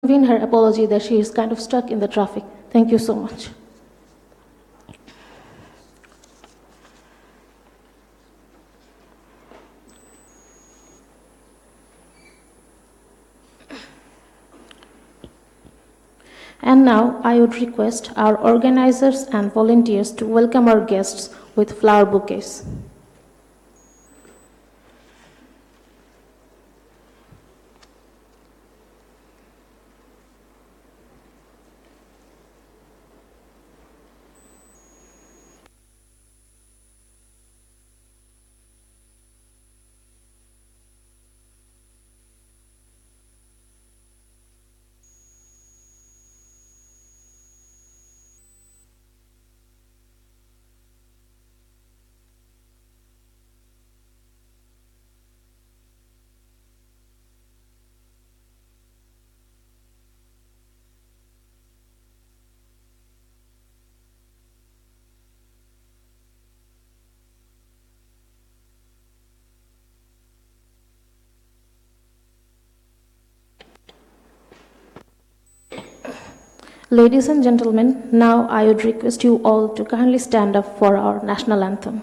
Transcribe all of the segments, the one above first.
convene her apology that she is kind of stuck in the traffic. Thank you so much. And now I would request our organizers and volunteers to welcome our guests with flower bouquets. Ladies and gentlemen, now I would request you all to kindly stand up for our national anthem.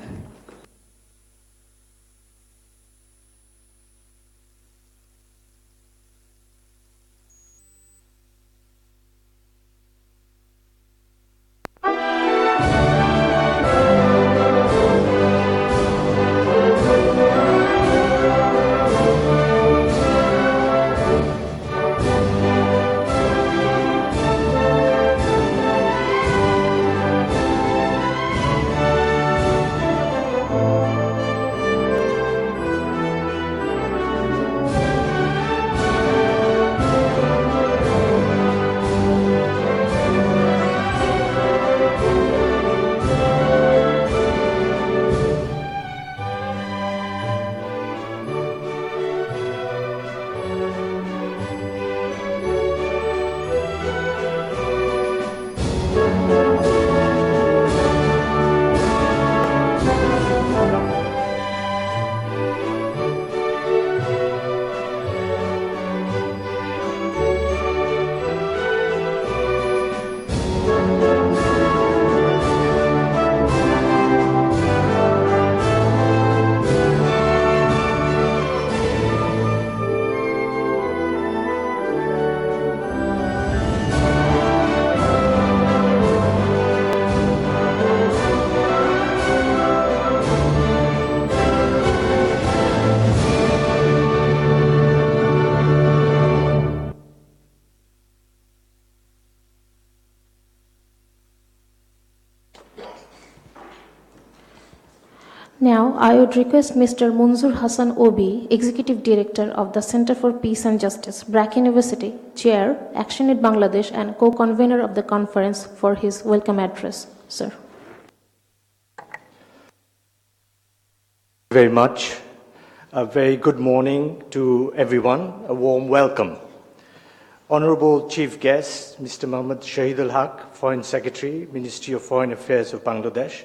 Now, I would request Mr. Munzur Hassan Obi, Executive Director of the Center for Peace and Justice, BRAC University, Chair, Action Aid Bangladesh, and co-convener of the conference for his welcome address. Sir. Very much. A very good morning to everyone. A warm welcome. Honorable Chief Guest, Mr. Mohammad Shahidul Haq, Foreign Secretary, Ministry of Foreign Affairs of Bangladesh.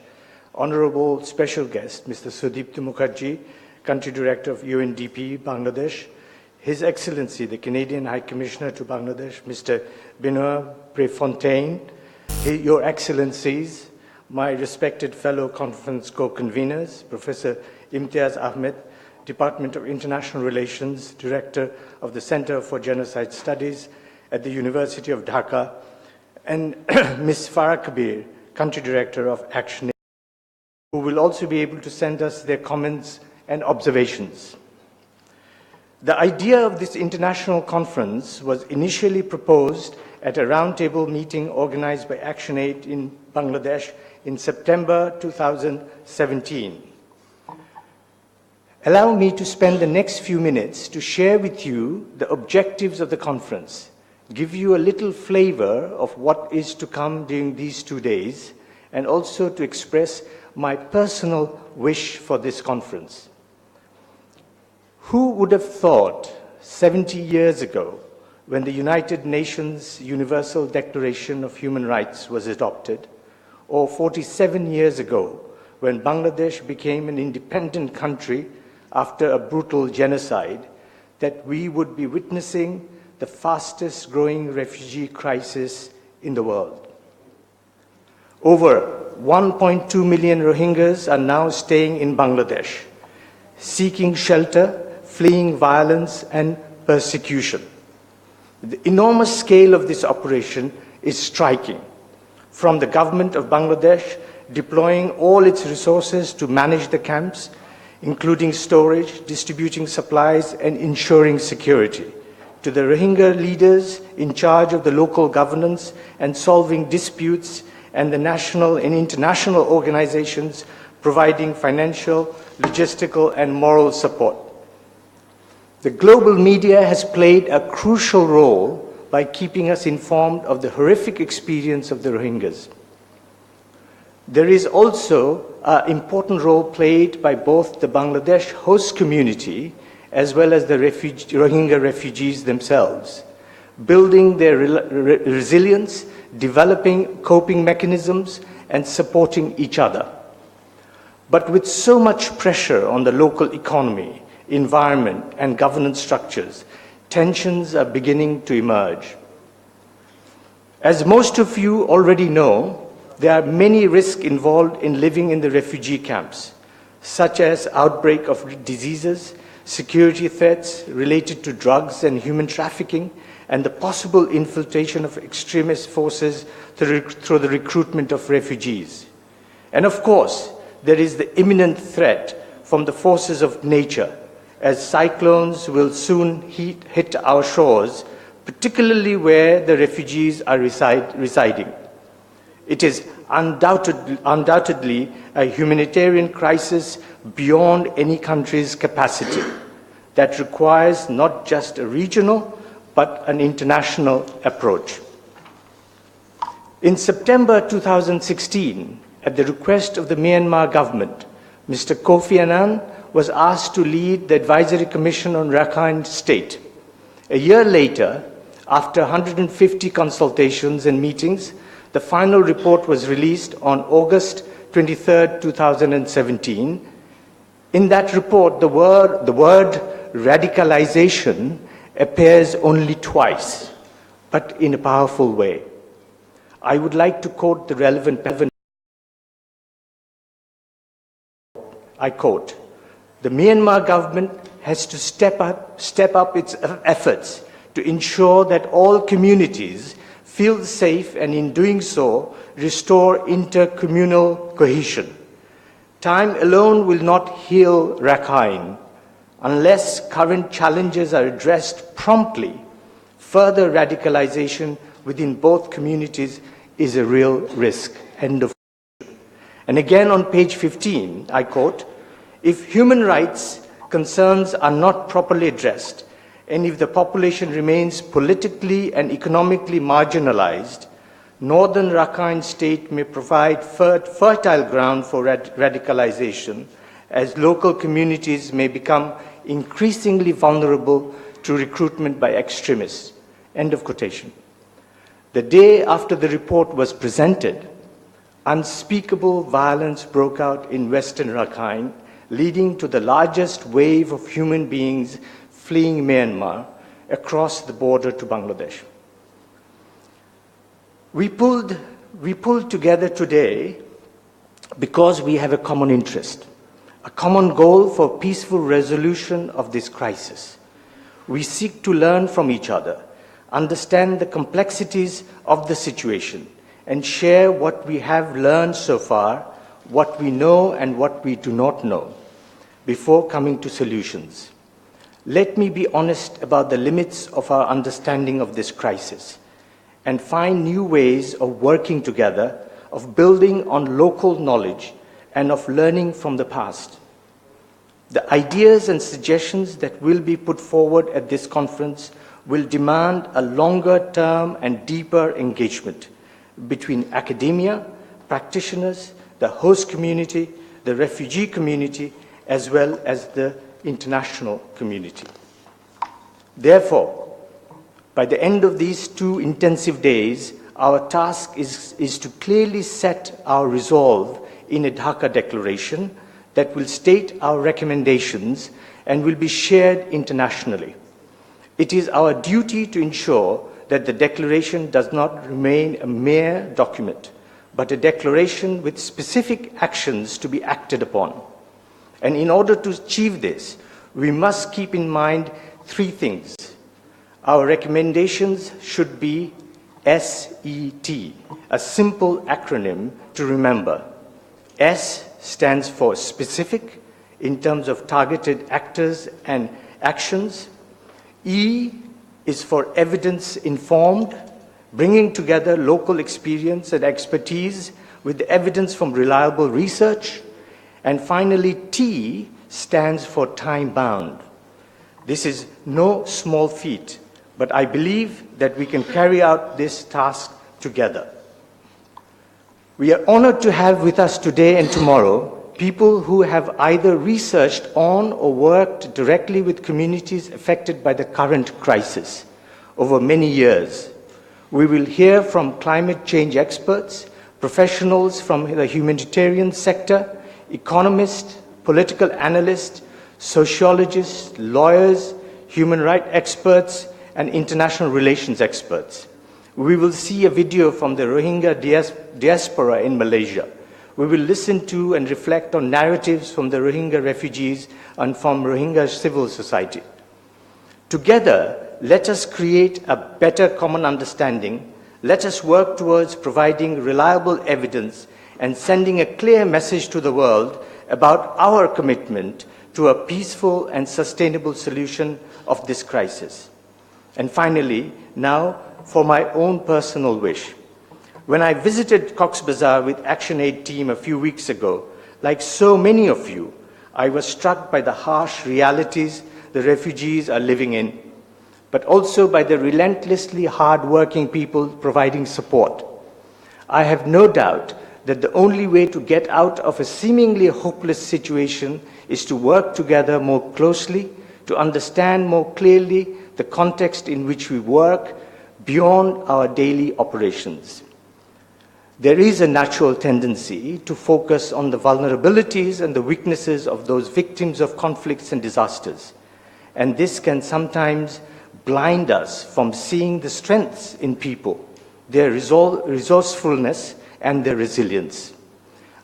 Honorable Special Guest, Mr. Sudipto Mukherjee, Country Director of UNDP, Bangladesh. His Excellency, the Canadian High Commissioner to Bangladesh, Mr. Benoit Prefontaine. Your Excellencies, my respected fellow conference co-conveners, Professor Imtiaz Ahmed, Department of International Relations, Director of the Center for Genocide Studies at the University of Dhaka, and Ms. Farah Kabir, Country Director of Action Aid, who will also be able to send us their comments and observations. The idea of this international conference was initially proposed at a roundtable meeting organized by Action Aid in Bangladesh in September 2017. Allow me to spend the next few minutes to share with you the objectives of the conference, give you a little flavor of what is to come during these 2 days, and also to express my personal wish for this conference. Who would have thought 70 years ago, when the United Nations Universal Declaration of Human Rights was adopted, or 47 years ago, when Bangladesh became an independent country after a brutal genocide, that we would be witnessing the fastest growing refugee crisis in the world. Over 1.2 million Rohingyas are now staying in Bangladesh, seeking shelter, fleeing violence and persecution. The enormous scale of this operation is striking, from the government of Bangladesh deploying all its resources to manage the camps, including storage, distributing supplies, and ensuring security, to the Rohingya leaders in charge of the local governance and solving disputes, and the national and international organizations providing financial, logistical, and moral support. The global media has played a crucial role by keeping us informed of the horrific experience of the Rohingyas. There is also an important role played by both the Bangladesh host community as well as the Rohingya refugees themselves, building their resilience, developing coping mechanisms, and supporting each other. But with so much pressure on the local economy, environment, and governance structures, tensions are beginning to emerge. As most of you already know, there are many risks involved in living in the refugee camps, such as outbreak of diseases, security threats related to drugs and human trafficking, and the possible infiltration of extremist forces through the recruitment of refugees. And of course, there is the imminent threat from the forces of nature, as cyclones will soon hit our shores, particularly where the refugees are residing. It is undoubtedly a humanitarian crisis beyond any country's capacity that requires not just a regional, but an international approach. In September 2016, at the request of the Myanmar government, Mr. Kofi Annan was asked to lead the Advisory Commission on Rakhine State. A year later, after 150 consultations and meetings, the final report was released on August 23, 2017. In that report, the word radicalization appears only twice, but in a powerful way. I would like to quote the relevant. I quote, "The Myanmar government has to step up its efforts to ensure that all communities feel safe and in doing so, restore intercommunal cohesion. Time alone will not heal Rakhine. Unless current challenges are addressed promptly, further radicalization within both communities is a real risk." End of. And again on page 15, I quote, "If human rights concerns are not properly addressed, and if the population remains politically and economically marginalized, Northern Rakhine State may provide fertile ground for radicalization, as local communities may become increasingly vulnerable to recruitment by extremists." End of quotation. The day after the report was presented, unspeakable violence broke out in Western Rakhine, leading to the largest wave of human beings fleeing Myanmar across the border to Bangladesh. We pulled together today because we have a common interest, a common goal for peaceful resolution of this crisis. We seek to learn from each other, understand the complexities of the situation, and share what we have learned so far, what we know and what we do not know, before coming to solutions. Let me be honest about the limits of our understanding of this crisis and find new ways of working together, of building on local knowledge, and of learning from the past. The ideas and suggestions that will be put forward at this conference will demand a longer-term and deeper engagement between academia, practitioners, the host community, the refugee community, as well as the international community. Therefore, by the end of these 2 intensive days, our task is to clearly set our resolve in a Dhaka declaration that will state our recommendations and will be shared internationally. It is our duty to ensure that the declaration does not remain a mere document, but a declaration with specific actions to be acted upon. And in order to achieve this, we must keep in mind three things. Our recommendations should be SET, a simple acronym to remember. S stands for specific in terms of targeted actors and actions. E is for evidence-informed, bringing together local experience and expertise with evidence from reliable research. And finally, T stands for time-bound. This is no small feat, but I believe that we can carry out this task together. We are honored to have with us today and tomorrow people who have either researched on or worked directly with communities affected by the current crisis over many years. We will hear from climate change experts, professionals from the humanitarian sector, economists, political analysts, sociologists, lawyers, human rights experts, and international relations experts. We will see a video from the Rohingya diaspora in Malaysia. We will listen to and reflect on narratives from the Rohingya refugees and from Rohingya civil society. Together, let us create a better common understanding. Let us work towards providing reliable evidence and sending a clear message to the world about our commitment to a peaceful and sustainable solution of this crisis. And finally, now for my own personal wish. When I visited Cox's Bazar with ActionAid team a few weeks ago, like so many of you, I was struck by the harsh realities the refugees are living in, but also by the relentlessly hard-working people providing support. I have no doubt that the only way to get out of a seemingly hopeless situation is to work together more closely, to understand more clearly the context in which we work beyond our daily operations. There is a natural tendency to focus on the vulnerabilities and the weaknesses of those victims of conflicts and disasters, and this can sometimes blind us from seeing the strengths in people, their resourcefulness, and their resilience.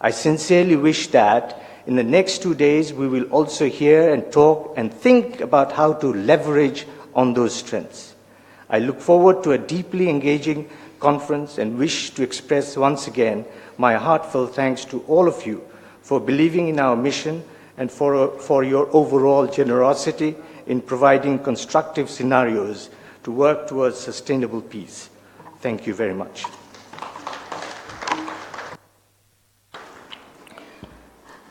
I sincerely wish that in the next 2 days we will also hear and talk and think about how to leverage on those strengths. I look forward to a deeply engaging conference and wish to express once again my heartfelt thanks to all of you for believing in our mission and for your overall generosity in providing constructive scenarios to work towards sustainable peace. Thank you very much.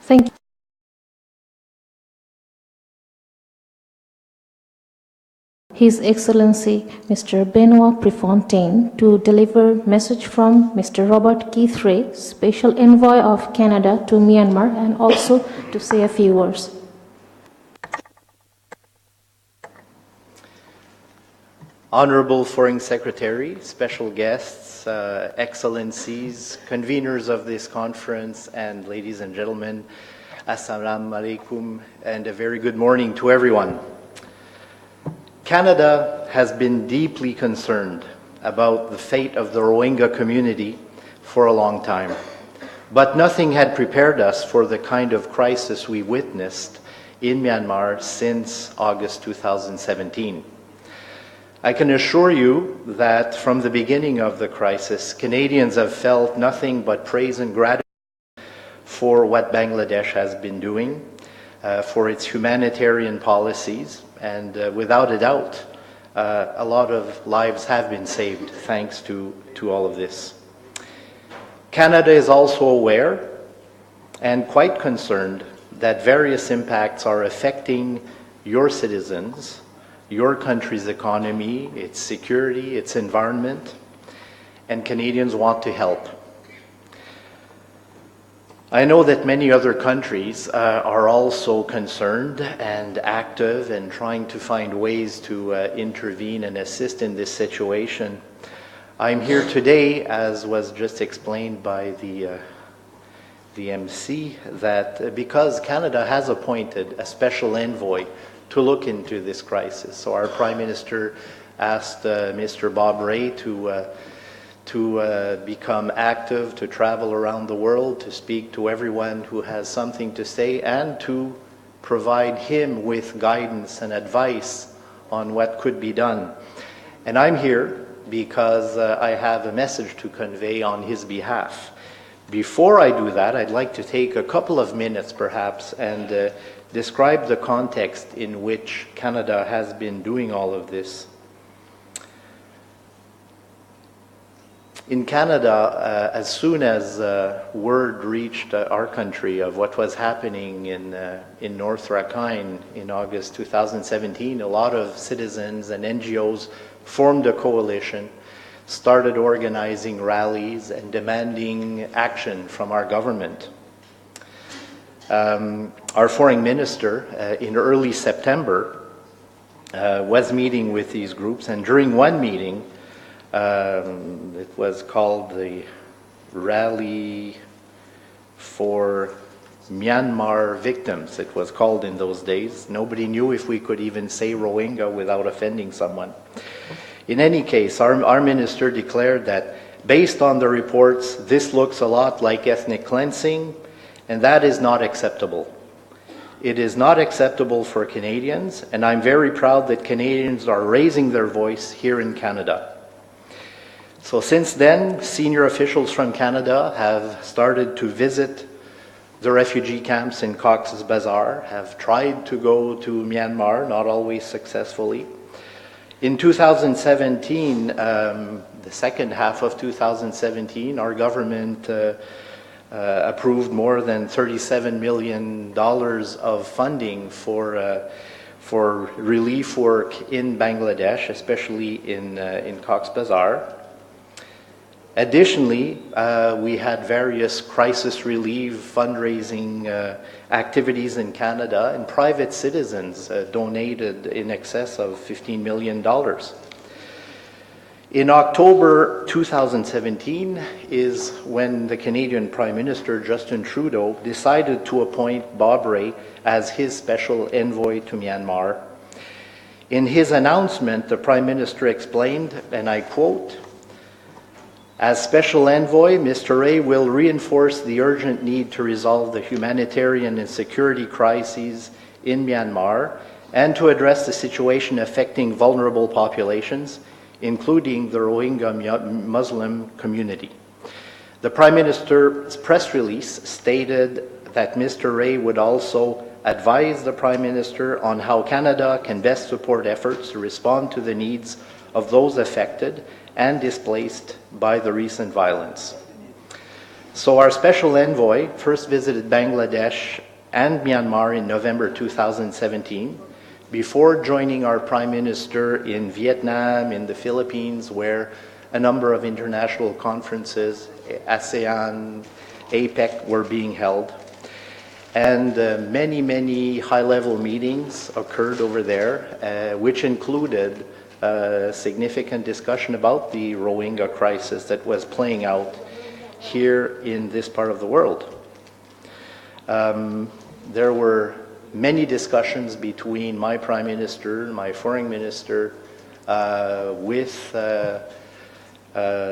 Thank you. His Excellency Mr. Benoit Prefontaine to deliver message from Mr. Robert Keith Ray, Special Envoy of Canada to Myanmar, and also to say a few words. Honorable Foreign Secretary, special guests, excellencies, conveners of this conference, and ladies and gentlemen, assalamu alaikum, and a very good morning to everyone. Canada has been deeply concerned about the fate of the Rohingya community for a long time, but nothing had prepared us for the kind of crisis we witnessed in Myanmar since August 2017. I can assure you that from the beginning of the crisis, Canadians have felt nothing but praise and gratitude for what Bangladesh has been doing, for its humanitarian policies, and without a doubt, a lot of lives have been saved thanks to all of this. Canada is also aware and quite concerned that various impacts are affecting your citizens, your country's economy, its security, its environment, and Canadians want to help. I know that many other countries are also concerned and active and trying to find ways to intervene and assist in this situation. I'm here today, as was just explained by the MC, that because Canada has appointed a special envoy to look into this crisis. So our Prime Minister asked Mr. Bob Rae to become active, to travel around the world, to speak to everyone who has something to say, and to provide him with guidance and advice on what could be done. And I'm here because I have a message to convey on his behalf. Before I do that, I'd like to take a couple of minutes perhaps and describe the context in which Canada has been doing all of this. In Canada, as soon as word reached our country of what was happening in North Rakhine in August 2017, a lot of citizens and NGOs formed a coalition, started organizing rallies and demanding action from our government. Our foreign minister in early September was meeting with these groups, and during one meeting, it was called the Rally for Myanmar Victims, it was called in those days. Nobody knew if we could even say Rohingya without offending someone. In any case, our minister declared that based on the reports, this looks a lot like ethnic cleansing, and that is not acceptable. It is not acceptable for Canadians, and I'm very proud that Canadians are raising their voice here in Canada. So since then, senior officials from Canada have started to visit the refugee camps in Cox's Bazar, have tried to go to Myanmar, not always successfully. In 2017, the second half of 2017, our government approved more than $37 million of funding for relief work in Bangladesh, especially in Cox's Bazar. Additionally, we had various crisis relief fundraising activities in Canada, and private citizens donated in excess of $15 million. In October 2017 is when the Canadian Prime Minister, Justin Trudeau, decided to appoint Bob Rae as his special envoy to Myanmar. In his announcement, the Prime Minister explained, and I quote, "As Special Envoy, Mr. Rae will reinforce the urgent need to resolve the humanitarian and security crises in Myanmar and to address the situation affecting vulnerable populations, including the Rohingya Muslim community." The Prime Minister's press release stated that Mr. Rae would also advise the Prime Minister on how Canada can best support efforts to respond to the needs of those affected and displaced by the recent violence. So our special envoy first visited Bangladesh and Myanmar in November 2017, before joining our Prime Minister in Vietnam, in the Philippines, where a number of international conferences, ASEAN, APEC, were being held. And many high-level meetings occurred over there, which included significant discussion about the Rohingya crisis that was playing out here in this part of the world. There were many discussions between my Prime Minister, my Foreign Minister, with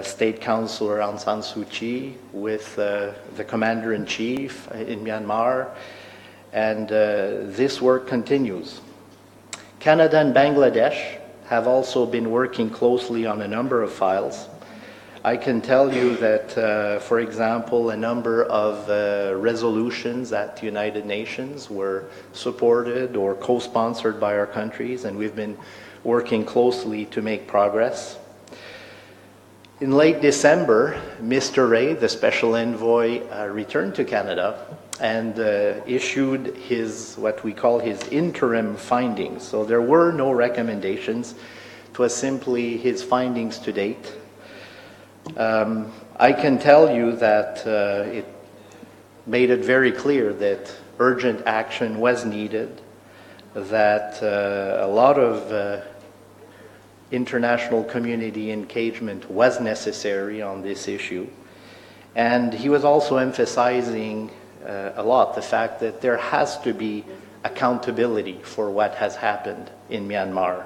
State Councillor Aung San Suu Kyi, with the Commander-in-Chief in Myanmar, and this work continues. Canada and Bangladesh have also been working closely on a number of files. I can tell you that, for example, a number of resolutions at the United Nations were supported or co-sponsored by our countries, and we've been working closely to make progress. In late December, Mr. Rae, the Special Envoy, returned to Canada and issued what we call his interim findings. So there were no recommendations. It was simply his findings to date. I can tell you that it made it very clear that urgent action was needed, that a lot of international community engagement was necessary on this issue. And he was also emphasizing a lot the fact that there has to be accountability for what has happened in Myanmar.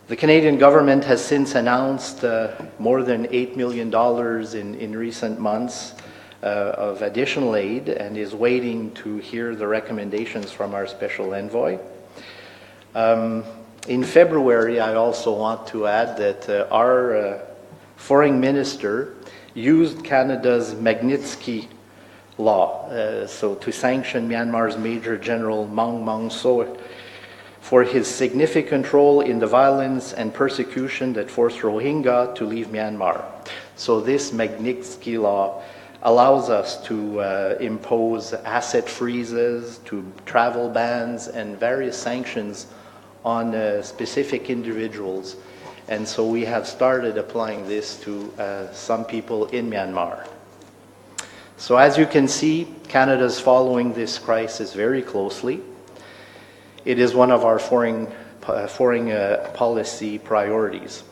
The Canadian government has since announced more than $8 million in recent months of additional aid and is waiting to hear the recommendations from our special envoy. In February, I also want to add that our foreign minister used Canada's Magnitsky law to sanction Myanmar's Major General Maung Maung So for his significant role in the violence and persecution that forced Rohingya to leave Myanmar. So this Magnitsky law allows us to impose asset freezes, to travel bans, and various sanctions on specific individuals. And so we have started applying this to some people in Myanmar. So as you can see, Canada is following this crisis very closely. It is one of our foreign policy priorities.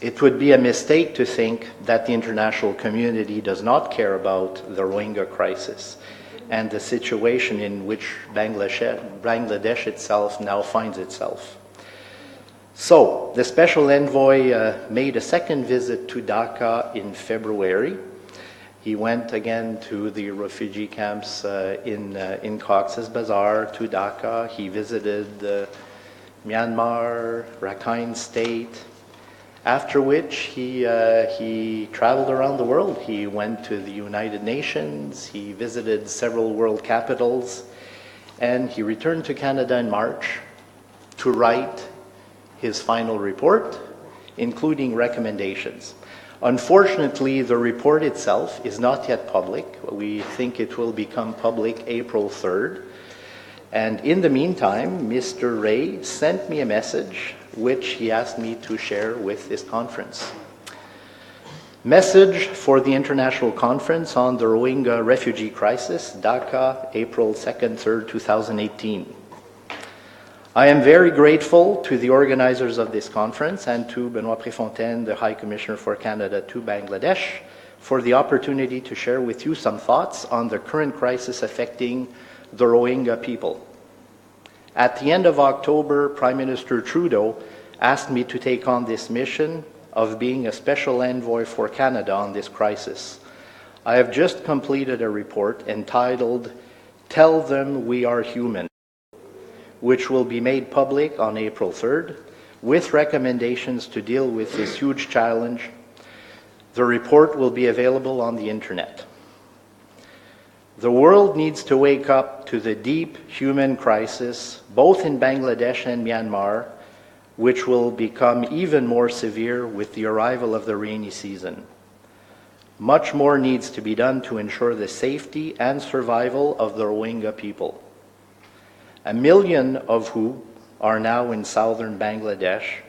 It would be a mistake to think that the international community does not care about the Rohingya crisis and the situation in which Bangladesh itself now finds itself. So, the Special Envoy made a second visit to Dhaka in February. He went again to the refugee camps in Cox's Bazar, to Dhaka. He visited Myanmar, Rakhine State, after which he traveled around the world. He went to the United Nations, he visited several world capitals, and he returned to Canada in March to write his final report, including recommendations. Unfortunately, the report itself is not yet public. We think it will become public April 3rd. And in the meantime, Mr. Ray sent me a message which he asked me to share with this conference. Message for the International Conference on the Rohingya Refugee Crisis, Dhaka, April 2nd, 3rd, 2018. I am very grateful to the organizers of this conference and to Benoit Préfontaine, the High Commissioner for Canada to Bangladesh, for the opportunity to share with you some thoughts on the current crisis affecting the Rohingya people. At the end of October, Prime Minister Trudeau asked me to take on this mission of being a special envoy for Canada on this crisis. I have just completed a report entitled, "Tell Them We Are Human," which will be made public on April 3rd, with recommendations to deal with this huge challenge. The report will be available on the internet. The world needs to wake up to the deep human crisis, both in Bangladesh and Myanmar, which will become even more severe with the arrival of the rainy season. Much more needs to be done to ensure the safety and survival of the Rohingya people, 1 million of who are now in southern Bangladesh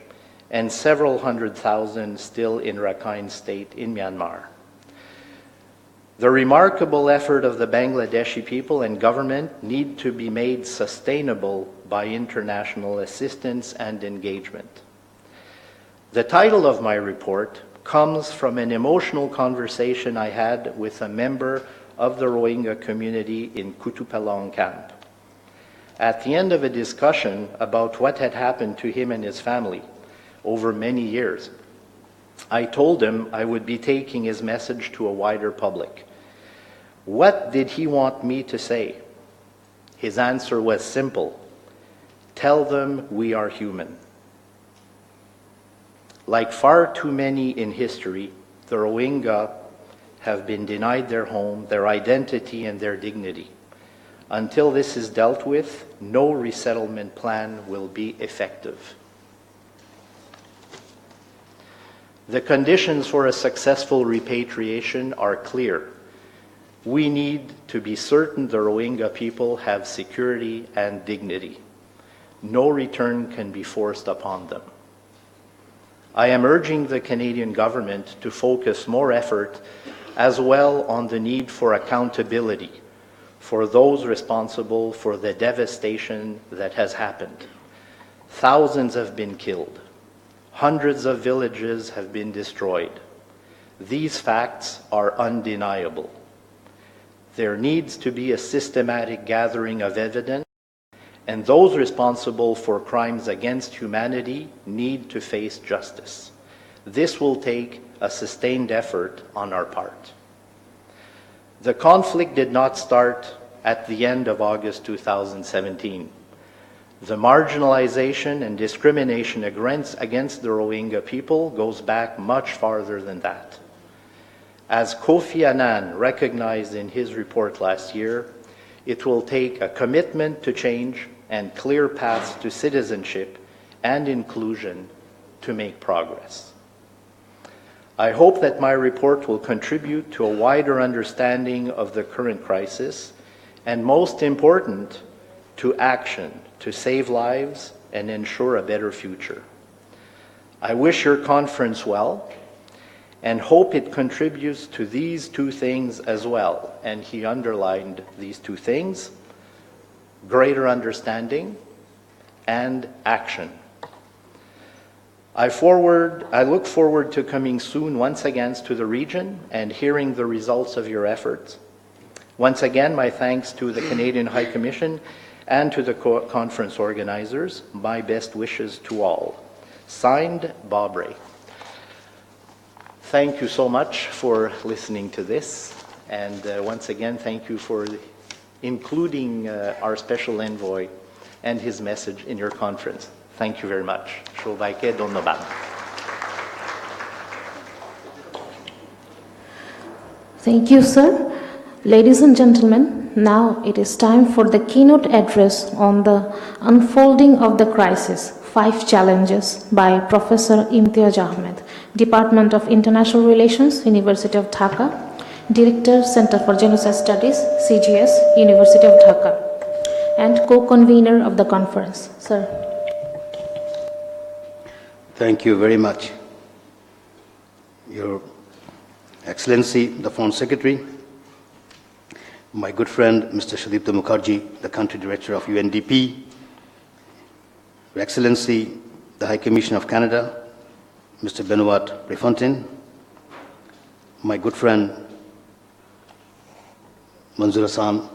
and several 100,000 still in Rakhine State in Myanmar. The remarkable effort of the Bangladeshi people and government need to be made sustainable by international assistance and engagement. The title of my report comes from an emotional conversation I had with a member of the Rohingya community in Kutupalong camp. At the end of a discussion about what had happened to him and his family over many years, I told him I would be taking his message to a wider public. What did he want me to say? His answer was simple: tell them we are human. Like far too many in history, the Rohingya have been denied their home, their identity, and their dignity. Until this is dealt with, no resettlement plan will be effective. The conditions for a successful repatriation are clear. We need to be certain the Rohingya people have security and dignity. No return can be forced upon them. I am urging the Canadian government to focus more effort as well on the need for accountability for those responsible for the devastation that has happened. Thousands have been killed. Hundreds of villages have been destroyed. These facts are undeniable. There needs to be a systematic gathering of evidence, and those responsible for crimes against humanity need to face justice. This will take a sustained effort on our part. The conflict did not start at the end of August 2017. The marginalization and discrimination against the Rohingya people goes back much farther than that. As Kofi Annan recognized in his report last year, it will take a commitment to change and clear paths to citizenship and inclusion to make progress. I hope that my report will contribute to a wider understanding of the current crisis, and most important, to action to save lives and ensure a better future. I wish your conference well and hope it contributes to these two things as well. And he underlined these two things: greater understanding and action. I look forward to coming soon once again to the region and hearing the results of your efforts. Once again, my thanks to the Canadian High Commission and to the conference organizers. My best wishes to all. Signed, Bob Ray. Thank you so much for listening to this. And once again, thank you for including our special envoy and his message in your conference. Thank you very much. Shobhaike Donnobad. Thank you, sir. Ladies and gentlemen, now it is time for the keynote address on the unfolding of the crisis, 5 challenges, by Professor Imtiaz Ahmed, Department of International Relations, University of Dhaka, Director, Center for Genocide Studies, CGS, University of Dhaka, and co-convener of the conference. Sir. Thank you very much. Your Excellency, the Foreign Secretary, my good friend, Mr. Sudipta Mukherjee, the Country Director of UNDP, Your Excellency, the High Commissioner of Canada, Mr. Benoit Prefontaine, my good friend, Manzoor Hassan,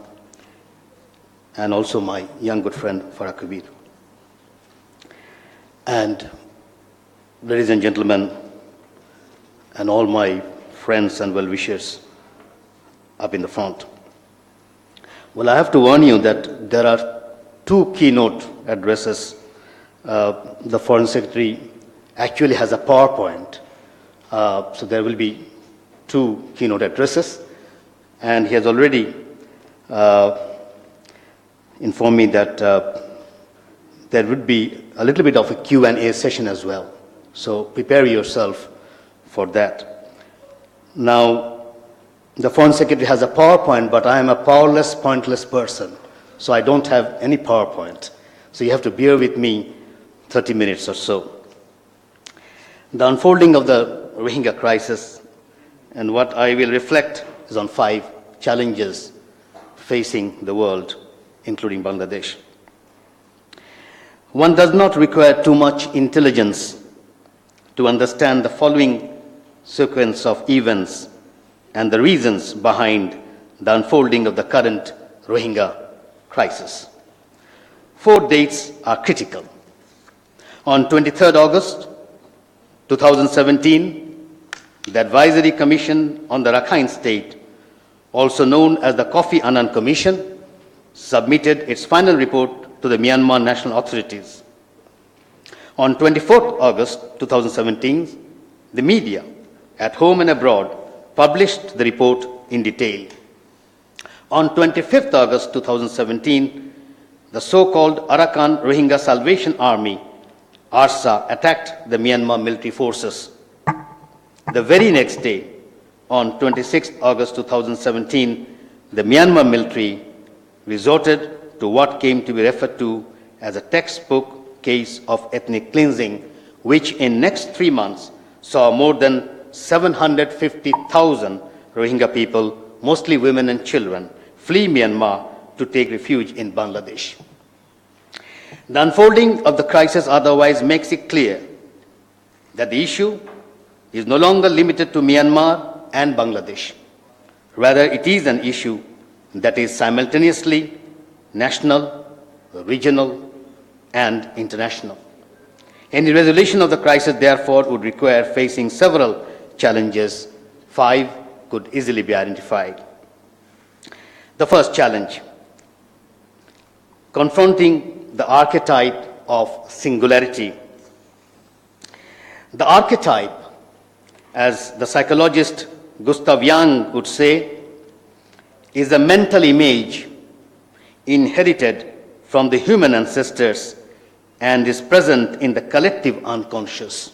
and also my young good friend, Farah Kabir. And ladies and gentlemen, and all my friends and well-wishers up in the front. Well, I have to warn you that there are 2 keynote addresses. The Foreign Secretary actually has a PowerPoint, so there will be 2 keynote addresses, and he has already informed me that there would be a little bit of a Q&A session as well. So prepare yourself for that. Now, the Foreign Secretary has a PowerPoint, but I am a powerless, pointless person, so I don't have any PowerPoint. So you have to bear with me 30 minutes or so. The unfolding of the Rohingya crisis, and what I will reflect is on 5 challenges facing the world, including Bangladesh. One does not require too much intelligence to understand the following sequence of events and the reasons behind the unfolding of the current Rohingya crisis. 4 dates are critical. On 23rd August 2017, the Advisory Commission on the Rakhine State, also known as the Kofi Annan Commission, submitted its final report to the Myanmar national authorities. On 24th August 2017, the media, at home and abroad, published the report in detail. On 25th August 2017, the so-called Arakan Rohingya Salvation Army, ARSA, attacked the Myanmar military forces. The very next day, on 26th August 2017, the Myanmar military resorted to what came to be referred to as a textbook case of ethnic cleansing, which in next 3 months saw more than 750,000 Rohingya people, mostly women and children, flee Myanmar to take refuge in Bangladesh. The unfolding of the crisis otherwise makes it clear that the issue is no longer limited to Myanmar and Bangladesh. Rather, it is an issue that is simultaneously national, regional, and international. Any resolution of the crisis, therefore, would require facing several challenges. 5 could easily be identified. The first challenge, confronting the archetype of singularity. The archetype, as the psychologist Gustav Jung would say, is a mental image inherited from the human ancestors and is present in the collective unconscious.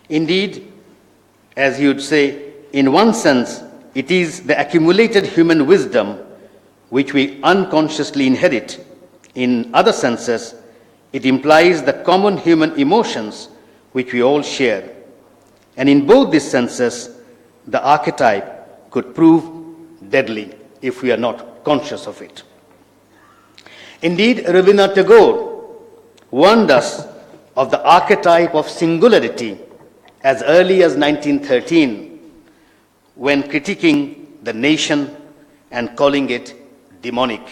Indeed, as he would say, in one sense, it is the accumulated human wisdom which we unconsciously inherit. In other senses, it implies the common human emotions which we all share. And in both these senses, the archetype could prove deadly if we are not conscious of it. Indeed, Rabindranath Tagore warned us of the archetype of singularity as early as 1913 when critiquing the nation and calling it demonic.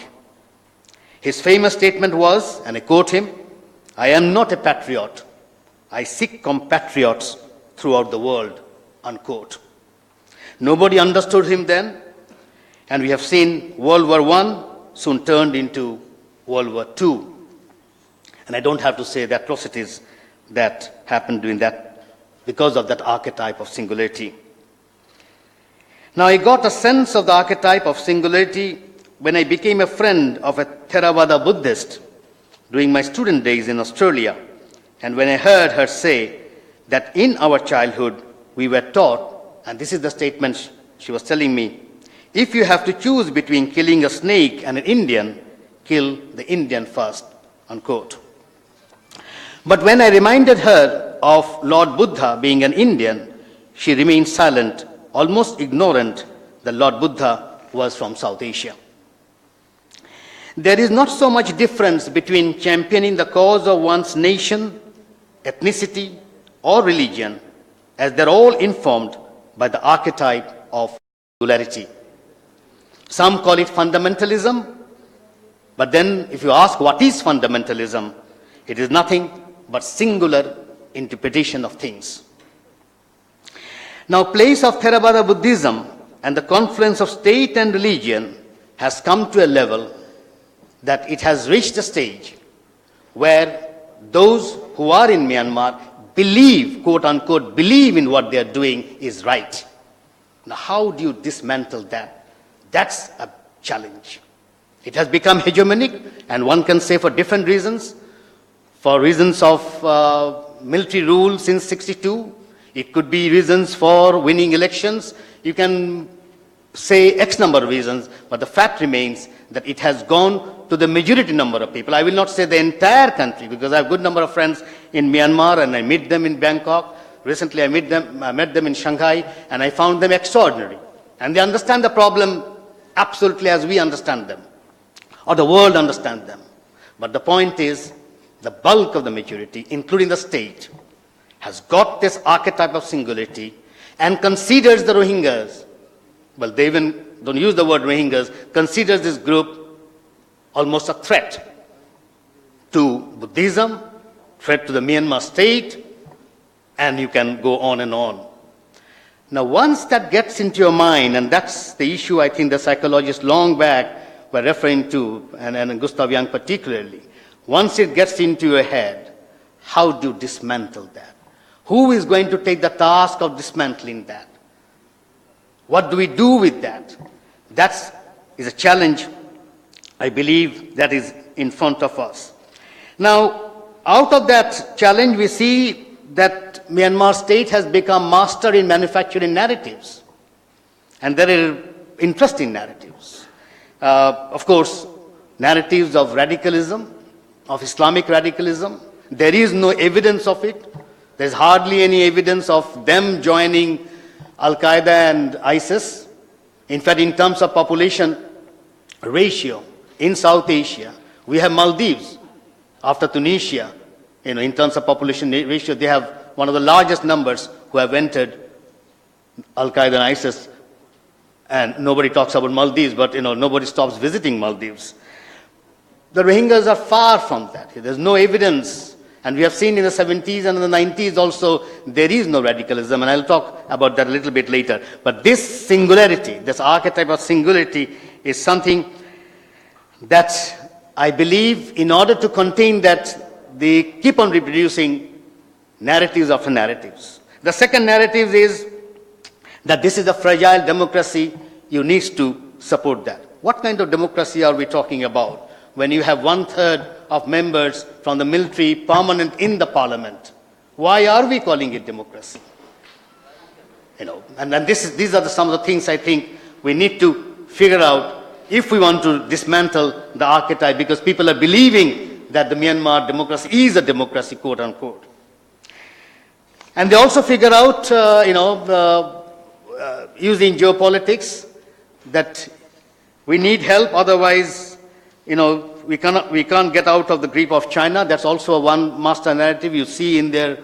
His famous statement was, and I quote him, "I am not a patriot. I seek compatriots throughout the world," unquote. Nobody understood him then, and we have seen World War I soon turned into World War II. And I don't have to say the atrocities that happened during that because of that archetype of singularity. Now, I got a sense of the archetype of singularity when I became a friend of a Theravada Buddhist during my student days in Australia, and when I heard her say that in our childhood we were taught, and this is the statement she was telling me, if you have to choose between killing a snake and an Indian, kill the Indian first, unquote. But when I reminded her of Lord Buddha being an Indian, she remained silent, almost ignorant that Lord Buddha was from South Asia. There is not so much difference between championing the cause of one's nation, ethnicity, or religion, as they're all informed by the archetype of singularity. Some call it fundamentalism, but then if you ask what is fundamentalism, it is nothing but singular interpretation of things. Now, place of Theravada Buddhism and the confluence of state and religion has come to a level that it has reached a stage where those who are in Myanmar believe, quote unquote, believe in what they are doing is right. Now, how do you dismantle that? That's a challenge. It has become hegemonic, and one can say for different reasons. For reasons of military rule since 62, it could be reasons for winning elections. You can say X number of reasons, but the fact remains that it has gone to the majority number of people. I will not say the entire country, because I have a good number of friends in Myanmar and I meet them in Bangkok. Recently I met them in Shanghai, and I found them extraordinary. And they understand the problem absolutely as we understand them, or the world understands them. But the point is, the bulk of the majority, including the state, has got this archetype of singularity and considers the Rohingyas, well, they even don't use the word Rohingyas, considers this group almost a threat to Buddhism, threat to the Myanmar state, and you can go on and on. Now, once that gets into your mind, and that's the issue I think the psychologists long back were referring to, and Gustav Jung particularly, once it gets into your head, how do you dismantle that? Who is going to take the task of dismantling that? What do we do with that? That is a challenge, I believe, that is in front of us. Now, out of that challenge, we see that Myanmar state has become master in manufacturing narratives. And there are interesting narratives. Of course, narratives of radicalism, of Islamic radicalism. There is no evidence of it. There's hardly any evidence of them joining Al-Qaeda and ISIS. In fact, in terms of population ratio in South Asia, we have Maldives after Tunisia. In terms of population ratio, they have one of the largest numbers who have entered Al-Qaeda and ISIS And nobody talks about Maldives, but nobody stops visiting Maldives. The Rohingyas are far from that. There's no evidence. And we have seen in the 70s and in the 90s also, there is no radicalism, and I'll talk about that a little bit later. But this singularity, this archetype of singularity is something that I believe in order to contain that, they keep on reproducing narratives after narratives. The second narrative is that this is a fragile democracy, you need to support that. What kind of democracy are we talking about when you have 1/3 of members from the military permanent in the parliament? Why are we calling it democracy? And these are some of the things I think we need to figure out if we want to dismantle the archetype, because people are believing that the Myanmar democracy is a democracy, quote unquote. And they also figure out, using geopolitics, that we need help, otherwise, we can't get out of the grip of China. That's also one master narrative you see in their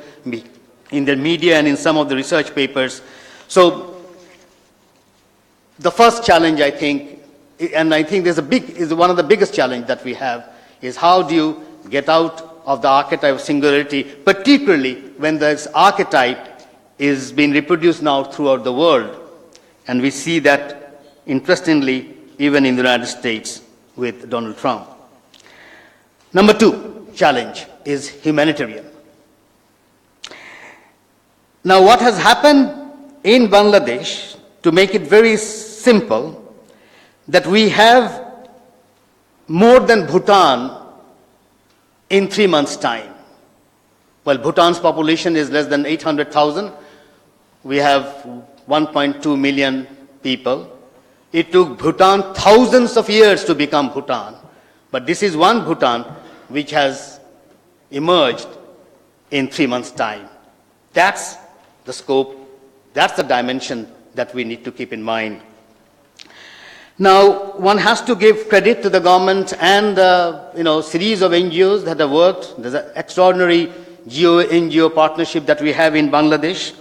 media and in some of the research papers. So the first challenge, I think, and I think is one of the biggest challenge that we have, is how do you get out of the archetype of singularity, particularly when this archetype is being reproduced now throughout the world. And we see that, interestingly, even in the United States with Donald Trump. Number 2 challenge is humanitarian. Now, what has happened in Bangladesh, to make it very simple, that we have more than Bhutan in 3 months' time. Well, Bhutan's population is less than 800,000. We have 1.2 million people. It took Bhutan thousands of years to become Bhutan. But this is one Bhutan which has emerged in 3 months' time. That's the scope, that's the dimension that we need to keep in mind. Now, one has to give credit to the government and series of NGOs that have worked. There's an extraordinary NGO partnership that we have in Bangladesh.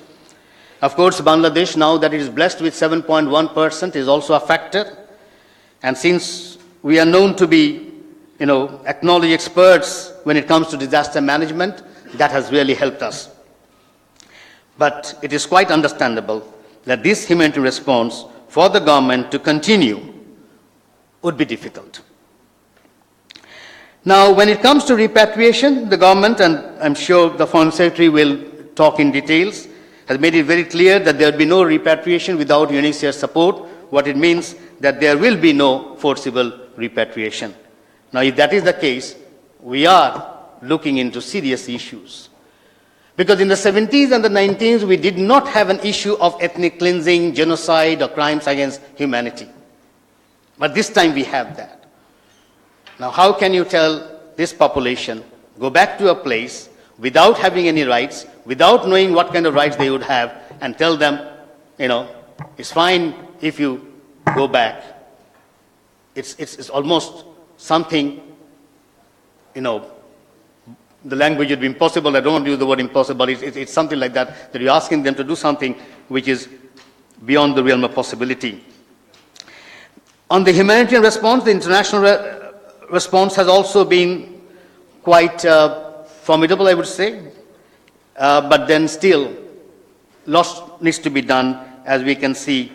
Of course, Bangladesh, now that it is blessed with 7.1%, is also a factor. And since we are known to be, acknowledged experts when it comes to disaster management, that has really helped us. But it is quite understandable that this humanitarian response for the government to continue would be difficult. Now, when it comes to repatriation, the government, and I'm sure the Foreign Secretary will talk in details, has made it very clear that there will be no repatriation without UNHCR support. What it means that there will be no forcible repatriation. Now, if that is the case, we are looking into serious issues. Because in the 70s and the 90s, we did not have an issue of ethnic cleansing, genocide, or crimes against humanity. But this time we have that. Now, how can you tell this population, go back to a place without having any rights, without knowing what kind of rights they would have, and tell them, it's fine if you go back. It's almost something, the language would be impossible. I don't want to use the word impossible. It's something like that you're asking them to do something which is beyond the realm of possibility. On the humanitarian response, the international response has also been quite formidable, I would say. But then still, lots needs to be done, as we can see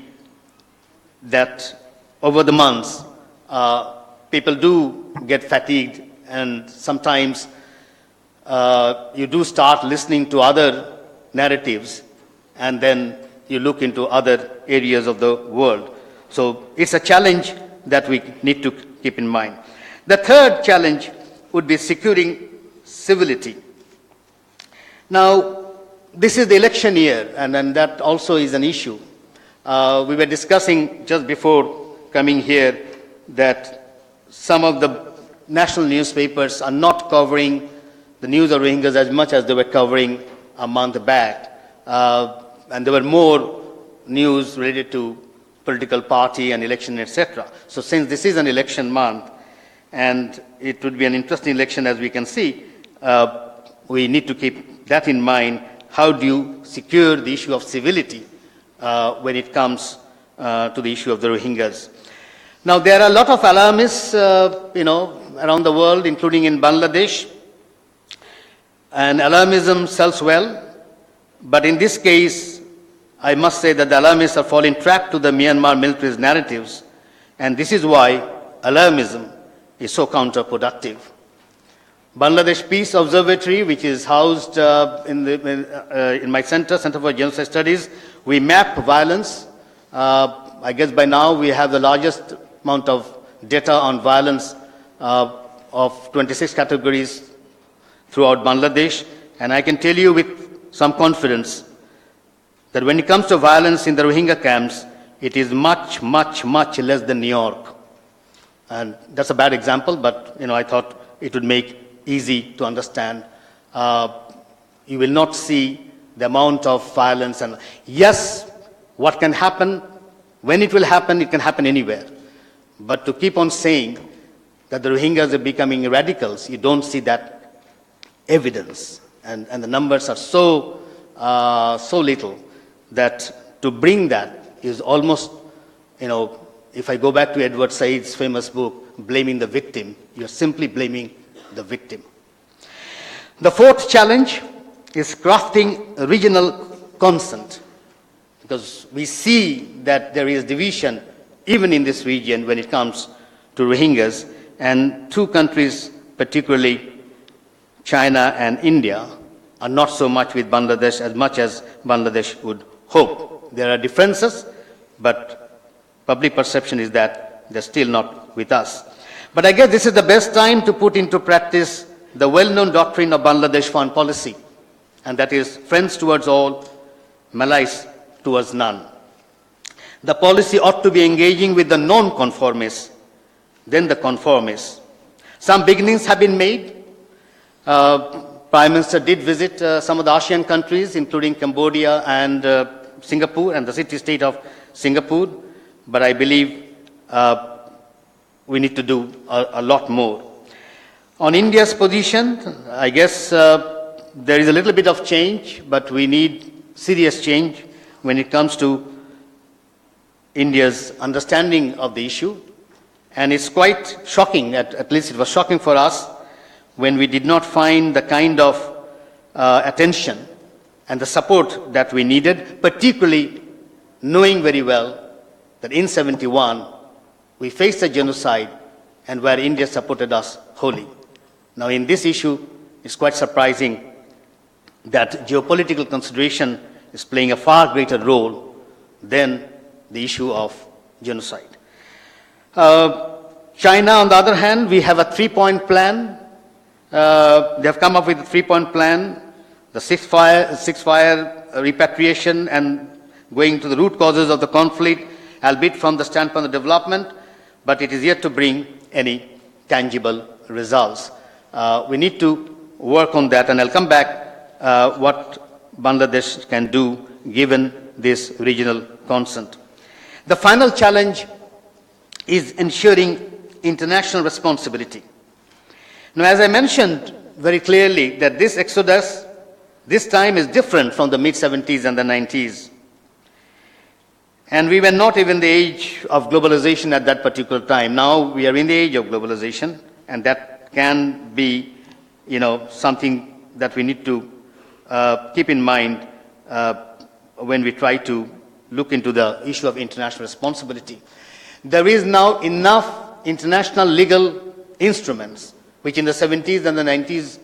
that over the months, people do get fatigued, and sometimes you do start listening to other narratives, and then you look into other areas of the world. So it's a challenge that we need to keep in mind. The third challenge would be securing civility. Now, this is the election year, and that also is an issue. We were discussing just before coming here that some of the national newspapers are not covering the news of Rohingyas as much as they were covering a month back. And there were more news related to political party and election, etc. So since this is an election month, and it would be an interesting election as we can see, we need to keep that in mind. How do you secure the issue of civility when it comes to the issue of the Rohingyas. Now, there are a lot of alarmists, around the world, including in Bangladesh, and alarmism sells well, but in this case, I must say that the alarmists are falling trap to the Myanmar military's narratives, and this is why alarmism is so counterproductive. Bangladesh Peace Observatory, which is housed in my Center for Genocide Studies, we map violence. I guess by now we have the largest amount of data on violence of 26 categories throughout Bangladesh, and I can tell you with some confidence that when it comes to violence in the Rohingya camps, it is much, much, much less than New York. And that's a bad example, but I thought it would make easy to understand. You will not see the amount of violence. And yes, what can happen, when it can happen anywhere. But to keep on saying that the Rohingyas are becoming radicals, you don't see that evidence. And the numbers are so little that to bring that is almost, if I go back to Edward Said's famous book, Blaming the Victim, you're simply blaming the victim. The fourth challenge is crafting a regional consent, because we see that there is division even in this region when it comes to Rohingyas, and two countries, particularly China and India, are not so much with Bangladesh as much as Bangladesh would hope. There are differences, but public perception is that they're still not with us. But I guess this is the best time to put into practice the well-known doctrine of Bangladesh foreign policy, and that is friends towards all, allies towards none. The policy ought to be engaging with the non-conformists, then the conformists. Some beginnings have been made. Prime Minister did visit some of the ASEAN countries, including Cambodia and Singapore and the city-state of Singapore, but I believe we need to do a lot more. On India's position, I guess there is a little bit of change, but we need serious change when it comes to India's understanding of the issue. And it's quite shocking, at least it was shocking for us, when we did not find the kind of attention and the support that we needed, particularly knowing very well that in 71, we faced a genocide and where India supported us wholly. Now in this issue, it's quite surprising that geopolitical consideration is playing a far greater role than the issue of genocide. China, on the other hand, we have a 3-point plan. They have come up with a 3-point plan, the six-fire repatriation and going to the root causes of the conflict, albeit from the standpoint of development, but it is yet to bring any tangible results. We need to work on that, and I'll come back what Bangladesh can do given this regional consent. The final challenge is ensuring international responsibility. Now, as I mentioned very clearly that this exodus, this time is different from the mid-70s and the 90s. And we were not even the age of globalization at that particular time. Now we are in the age of globalization, and that can be, something that we need to keep in mind when we try to look into the issue of international responsibility. There is now enough international legal instruments, which in the 70s and the 90s,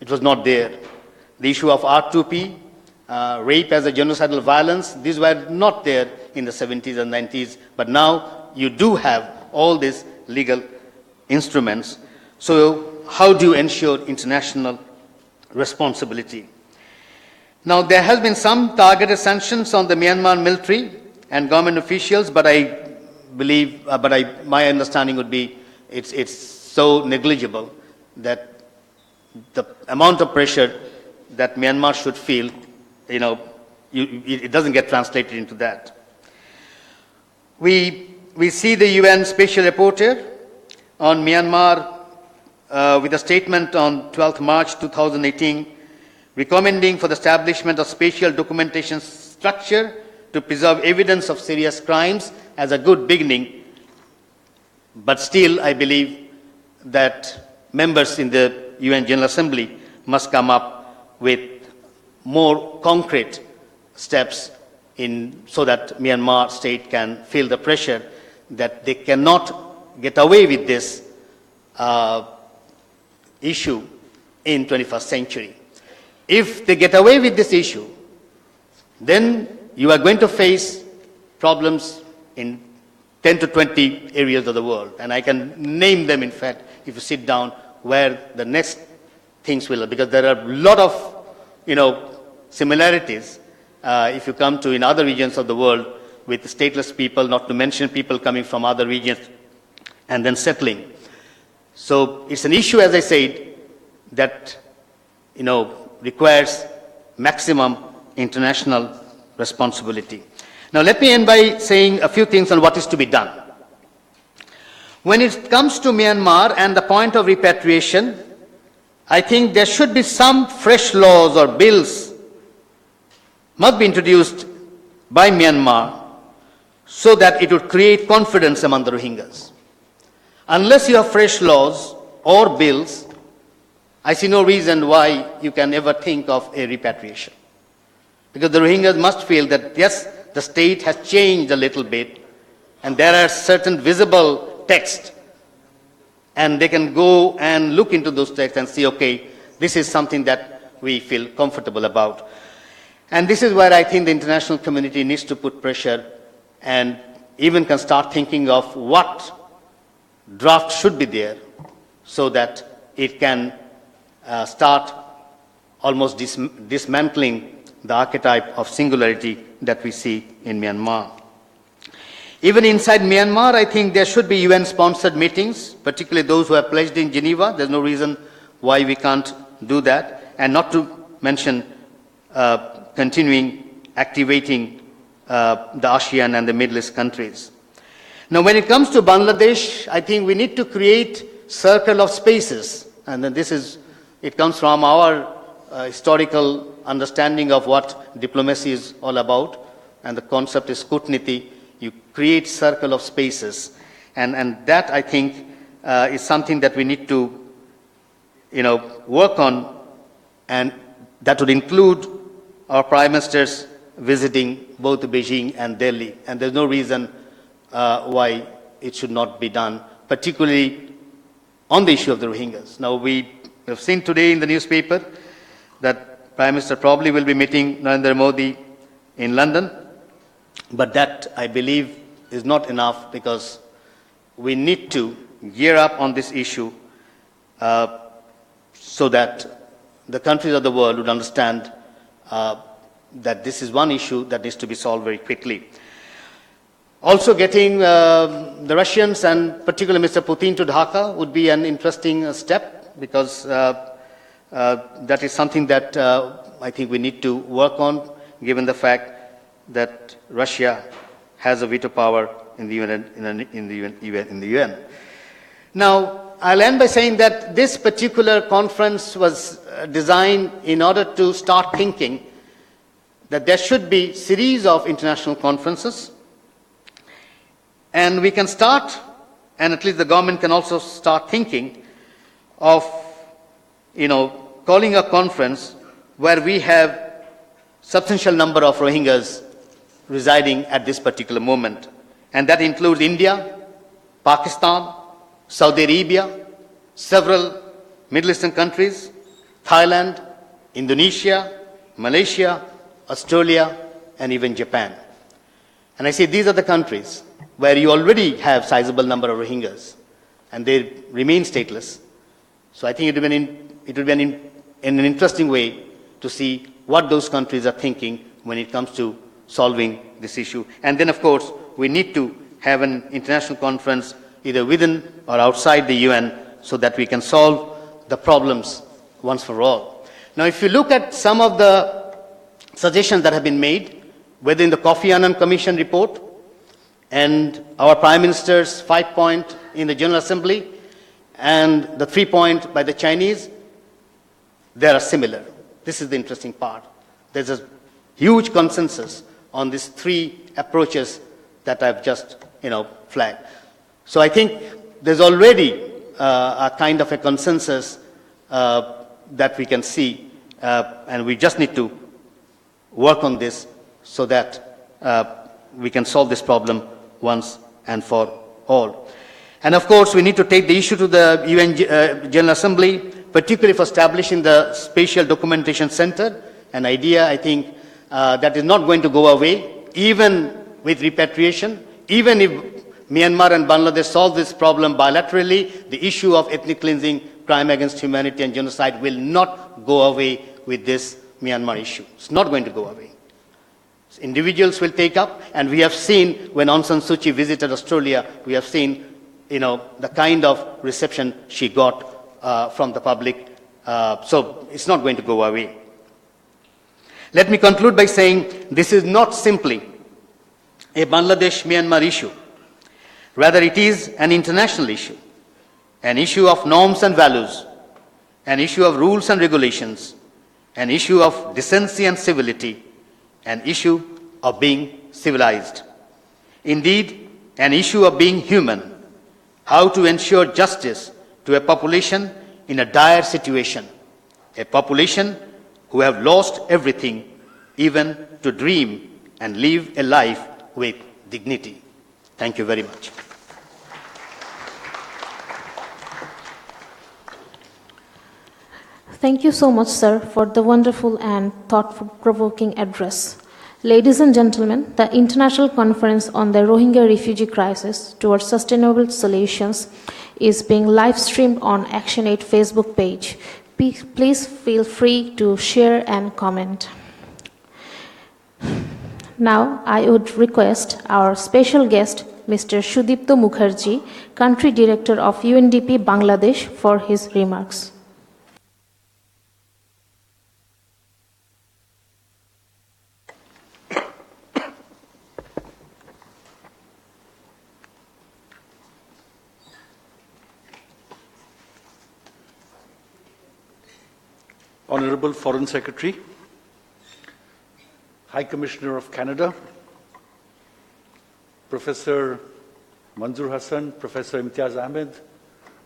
it was not there. The issue of R2P, rape as a genocidal violence, these were not there in the 70s and 90s, but now you do have all these legal instruments. So how do you ensure international responsibility? Now, there has been some targeted sanctions on the Myanmar military and government officials, but I believe, my understanding would be it's so negligible that the amount of pressure that Myanmar should feel, it doesn't get translated into that. We see the UN Special Rapporteur on Myanmar with a statement on 12th March 2018 recommending for the establishment of spatial documentation structure to preserve evidence of serious crimes as a good beginning, but still I believe that members in the UN General Assembly must come up with more concrete steps so that Myanmar state can feel the pressure that they cannot get away with this issue in 21st century. If they get away with this issue, then you are going to face problems in 10 to 20 areas of the world. And I can name them, in fact, if you sit down, where the next things will, because there are a lot of, similarities if you come to in other regions of the world with stateless people, not to mention people coming from other regions and then settling. So it's an issue, as I said, that, requires maximum international responsibility. Now let me end by saying a few things on what is to be done. When it comes to Myanmar and the point of repatriation, I think there should be some fresh laws or bills must be introduced by Myanmar so that it would create confidence among the Rohingyas. Unless you have fresh laws or bills, I see no reason why you can ever think of a repatriation. Because the Rohingyas must feel that, yes, the state has changed a little bit, and there are certain visible texts, and they can go and look into those texts and see, okay, this is something that we feel comfortable about. And this is where I think the international community needs to put pressure and even can start thinking of what draft should be there so that it can start almost dismantling the archetype of singularity that we see in Myanmar. Even inside Myanmar, I think there should be UN-sponsored meetings, particularly those who are pledged in Geneva. There's no reason why we can't do that. And not to mention continuing activating the ASEAN and the Middle East countries. Now, when it comes to Bangladesh, I think we need to create circle of spaces. And then it comes from our historical understanding of what diplomacy is all about. And the concept is kutniti. You create circle of spaces. And that, I think, is something that we need to, work on. And that would include our prime ministers visiting both Beijing and Delhi. And there's no reason why it should not be done, particularly on the issue of the Rohingyas. Now, we have seen today in the newspaper that Prime Minister probably will be meeting Narendra Modi in London, but that, I believe, is not enough because we need to gear up on this issue so that the countries of the world would understand that this is one issue that needs to be solved very quickly. Also, getting the Russians and particularly Mr. Putin to Dhaka would be an interesting step because that is something that I think we need to work on, given the fact that Russia has a veto power in the UN. Now, I'll end by saying that this particular conference was designed in order to start thinking that there should be a series of international conferences, and we can start, and at least the government can also start thinking of, calling a conference where we have substantial number of Rohingyas residing at this particular moment. And that includes India, Pakistan, Saudi Arabia, several Middle Eastern countries, Thailand, Indonesia, Malaysia, Australia, and even Japan. And I say these are the countries where you already have sizable number of Rohingyas, and they remain stateless. So I think it would be an interesting way to see what those countries are thinking when it comes to solving this issue. And then, of course, we need to have an international conference either within or outside the UN so that we can solve the problems once for all. Now, if you look at some of the suggestions that have been made, whether in the Kofi Annan Commission report and our Prime Minister's 5-point in the General Assembly and the 3-point by the Chinese, they are similar. This is the interesting part. There's a huge consensus on these three approaches that I've just flagged. So I think there's already a kind of a consensus that we can see, and we just need to work on this so that we can solve this problem once and for all. And of course, we need to take the issue to the UN General Assembly, particularly for establishing the Spatial Documentation Center, an idea, I think, that is not going to go away, even with repatriation. Even if Myanmar and Bangladesh solve this problem bilaterally, the issue of ethnic cleansing, crime against humanity and genocide will not go away with this Myanmar issue. It's not going to go away. Individuals will take up, and we have seen when Aung San Suu Kyi visited Australia, we have seen the kind of reception she got from the public. So it's not going to go away. Let me conclude by saying this is not simply a Bangladesh-Myanmar issue. Rather, it is an international issue, an issue of norms and values, an issue of rules and regulations, an issue of decency and civility, an issue of being civilized. Indeed, an issue of being human, how to ensure justice to a population in a dire situation, a population who have lost everything, even to dream and live a life with dignity. Thank you very much. Thank you so much, sir, for the wonderful and thought-provoking address. Ladies and gentlemen, the International Conference on the Rohingya Refugee Crisis Towards Sustainable Solutions is being live-streamed on ActionAid Facebook page. Please feel free to share and comment. Now, I would request our special guest, Mr. Sudipto Mukherjee, Country Director of UNDP Bangladesh, for his remarks. Honorable Foreign Secretary, High Commissioner of Canada, Professor Manzoor Hassan, Professor Imtiaz Ahmed,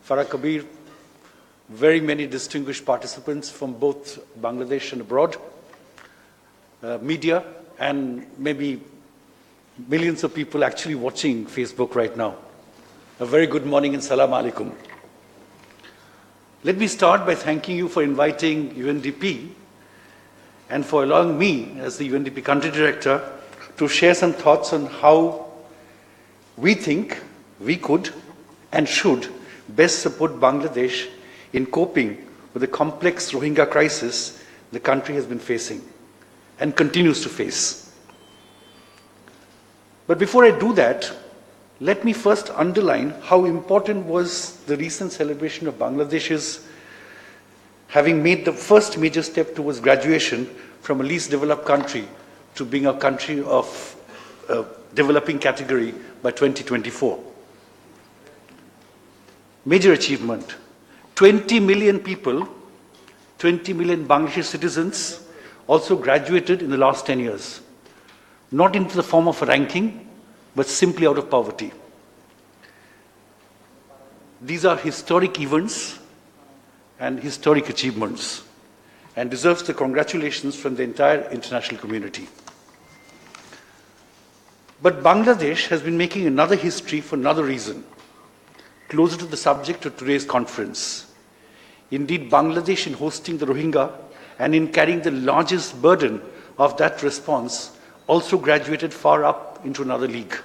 Farah Kabir, very many distinguished participants from both Bangladesh and abroad, media, and maybe millions of people actually watching Facebook right now. A very good morning and salam alaikum. Let me start by thanking you for inviting UNDP and for allowing me, as the UNDP Country Director, to share some thoughts on how we think we could and should best support Bangladesh in coping with the complex Rohingya crisis the country has been facing and continues to face. But before I do that, let me first underline how important was the recent celebration of Bangladesh's having made the first major step towards graduation from a least developed country to being a country of developing category by 2024. Major achievement. 20 million people, 20 million Bangladeshi citizens also graduated in the last 10 years. Not into the form of a ranking, but simply out of poverty. These are historic events and historic achievements and deserves the congratulations from the entire international community. But Bangladesh has been making another history for another reason, closer to the subject of today's conference. Indeed, Bangladesh, in hosting the Rohingya and in carrying the largest burden of that response, also graduated far up into another league,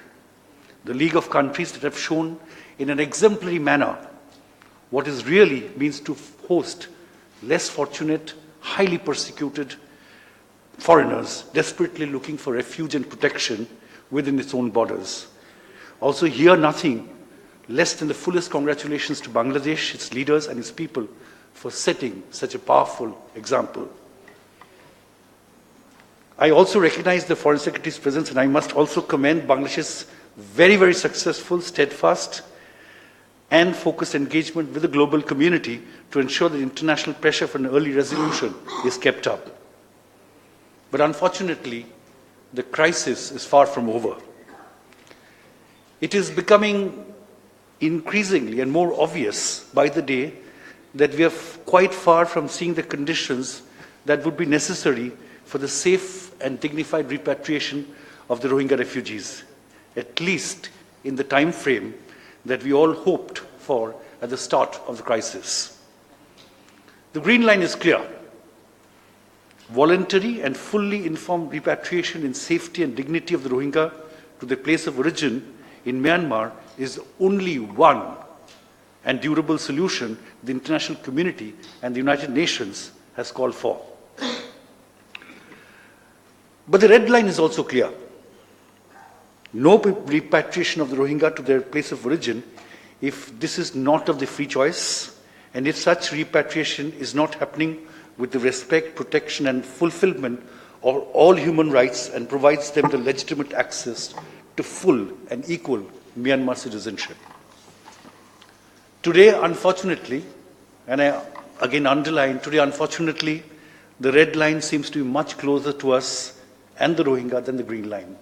the league of countries that have shown in an exemplary manner what it really means to host less fortunate, highly persecuted foreigners desperately looking for refuge and protection within its own borders. Also here, nothing less than the fullest congratulations to Bangladesh, its leaders and its people for setting such a powerful example. I also recognize the Foreign Secretary's presence, and I must also commend Bangladesh's very, very successful, steadfast, and focused engagement with the global community to ensure that international pressure for an early resolution is kept up. But unfortunately, the crisis is far from over. It is becoming increasingly and more obvious by the day that we are quite far from seeing the conditions that would be necessary for the safe and dignified repatriation of the Rohingya refugees, at least in the time frame that we all hoped for at the start of the crisis. The green line is clear. Voluntary and fully informed repatriation in safety and dignity of the Rohingya to their place of origin in Myanmar is only one and durable solution the international community and the United Nations has called for. But the red line is also clear. No repatriation of the Rohingya to their place of origin if this is not of the free choice and if such repatriation is not happening with the respect, protection and fulfillment of all human rights and provides them the legitimate access to full and equal Myanmar citizenship. Today, unfortunately, and I again underline, today unfortunately, the red line seems to be much closer to us and the Rohingya than the green line.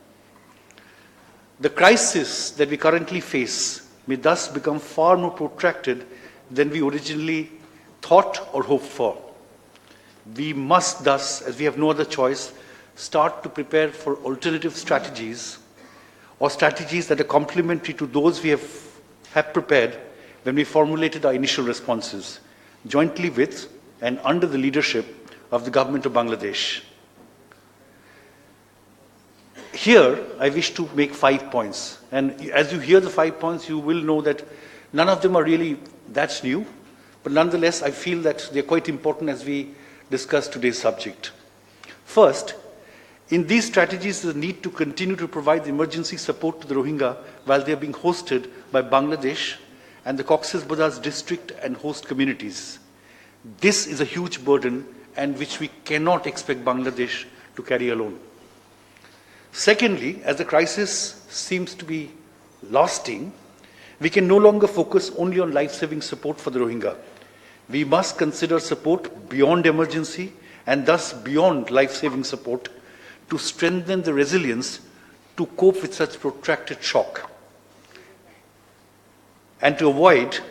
The crisis that we currently face may thus become far more protracted than we originally thought or hoped for. We must thus, as we have no other choice, start to prepare for alternative strategies or strategies that are complementary to those we have prepared when we formulated our initial responses, jointly with and under the leadership of the government of Bangladesh. Here, I wish to make 5 points. And as you hear the 5 points, you will know that none of them are really that new, but nonetheless, I feel that they're quite important as we discuss today's subject. First, in these strategies, the need to continue to provide emergency support to the Rohingya while they are being hosted by Bangladesh and the Cox's Bazar district and host communities. This is a huge burden and which we cannot expect Bangladesh to carry alone. Secondly, as the crisis seems to be lasting, we can no longer focus only on life-saving support for the Rohingya. We must consider support beyond emergency and thus beyond life-saving support to strengthen the resilience to cope with such protracted shock and to avoid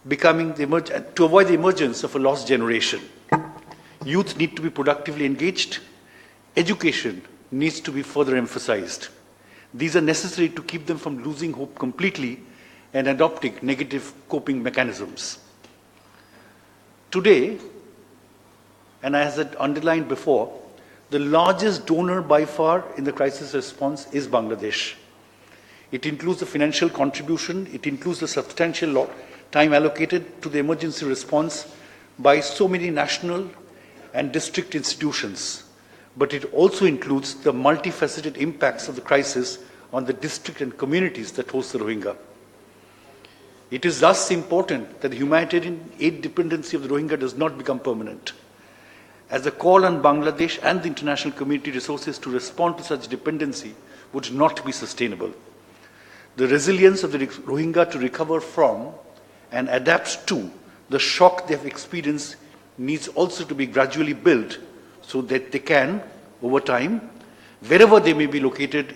the emergence of a lost generation. Youth need to be productively engaged. Education needs to be further emphasized. These are necessary to keep them from losing hope completely and adopting negative coping mechanisms. Today, and as I underlined before, the largest donor by far in the crisis response is Bangladesh. It includes the financial contribution, it includes the substantial time allocated to the emergency response by so many national and district institutions. But it also includes the multifaceted impacts of the crisis on the district and communities that host the Rohingya. It is thus important that the humanitarian aid dependency of the Rohingya does not become permanent. As a call on Bangladesh and the international community resources to respond to such dependency would not be sustainable. The resilience of the Rohingya to recover from and adapt to the shock they have experienced needs also to be gradually built so that they can, over time, wherever they may be located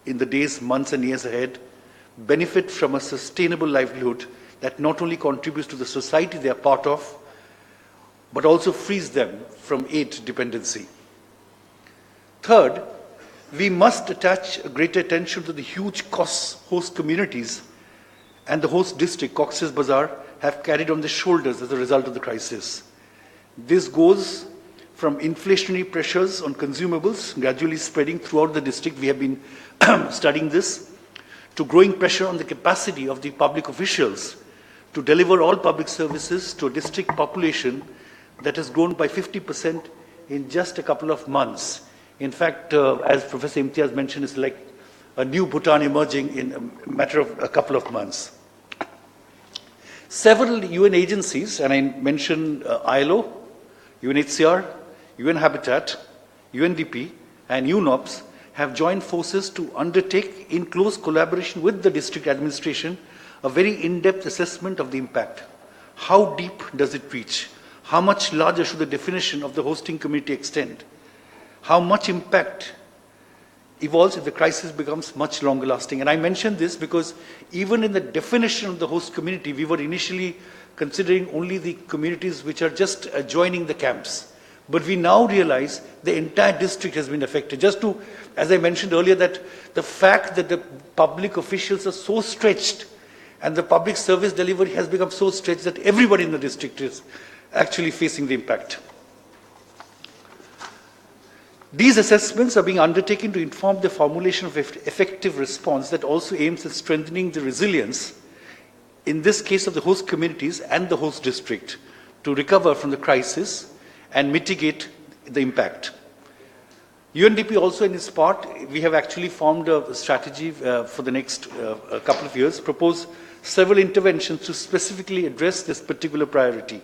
in the days, months and years ahead, benefit from a sustainable livelihood that not only contributes to the society they are part of, but also frees them from aid dependency. Third, we must attach greater attention to the huge costs host communities and the host district, Cox's Bazar, have carried on their shoulders as a result of the crisis. This goes from inflationary pressures on consumables gradually spreading throughout the district, we have been studying this, to growing pressure on the capacity of the public officials to deliver all public services to a district population that has grown by 50% in just a couple of months. In fact, as Professor Imtiaz mentioned, it's like a new Bhutan emerging in a matter of a couple of months. Several UN agencies, and I mentioned ILO, UNHCR, UN Habitat, UNDP, and UNOPS, have joined forces to undertake, in close collaboration with the district administration, a very in-depth assessment of the impact. How deep does it reach? How much larger should the definition of the hosting community extend? How much impact evolves if the crisis becomes much longer lasting. And I mention this because even in the definition of the host community, we were initially considering only the communities which are just adjoining the camps. But we now realize the entire district has been affected. Just to, as I mentioned earlier, that the fact that the public officials are so stretched and the public service delivery has become so stretched that everybody in the district is actually facing the impact. These assessments are being undertaken to inform the formulation of effective response that also aims at strengthening the resilience, in this case of the host communities and the host district, to recover from the crisis and mitigate the impact. UNDP also in its part, we have actually formed a strategy for the next couple of years, proposed several interventions to specifically address this particular priority.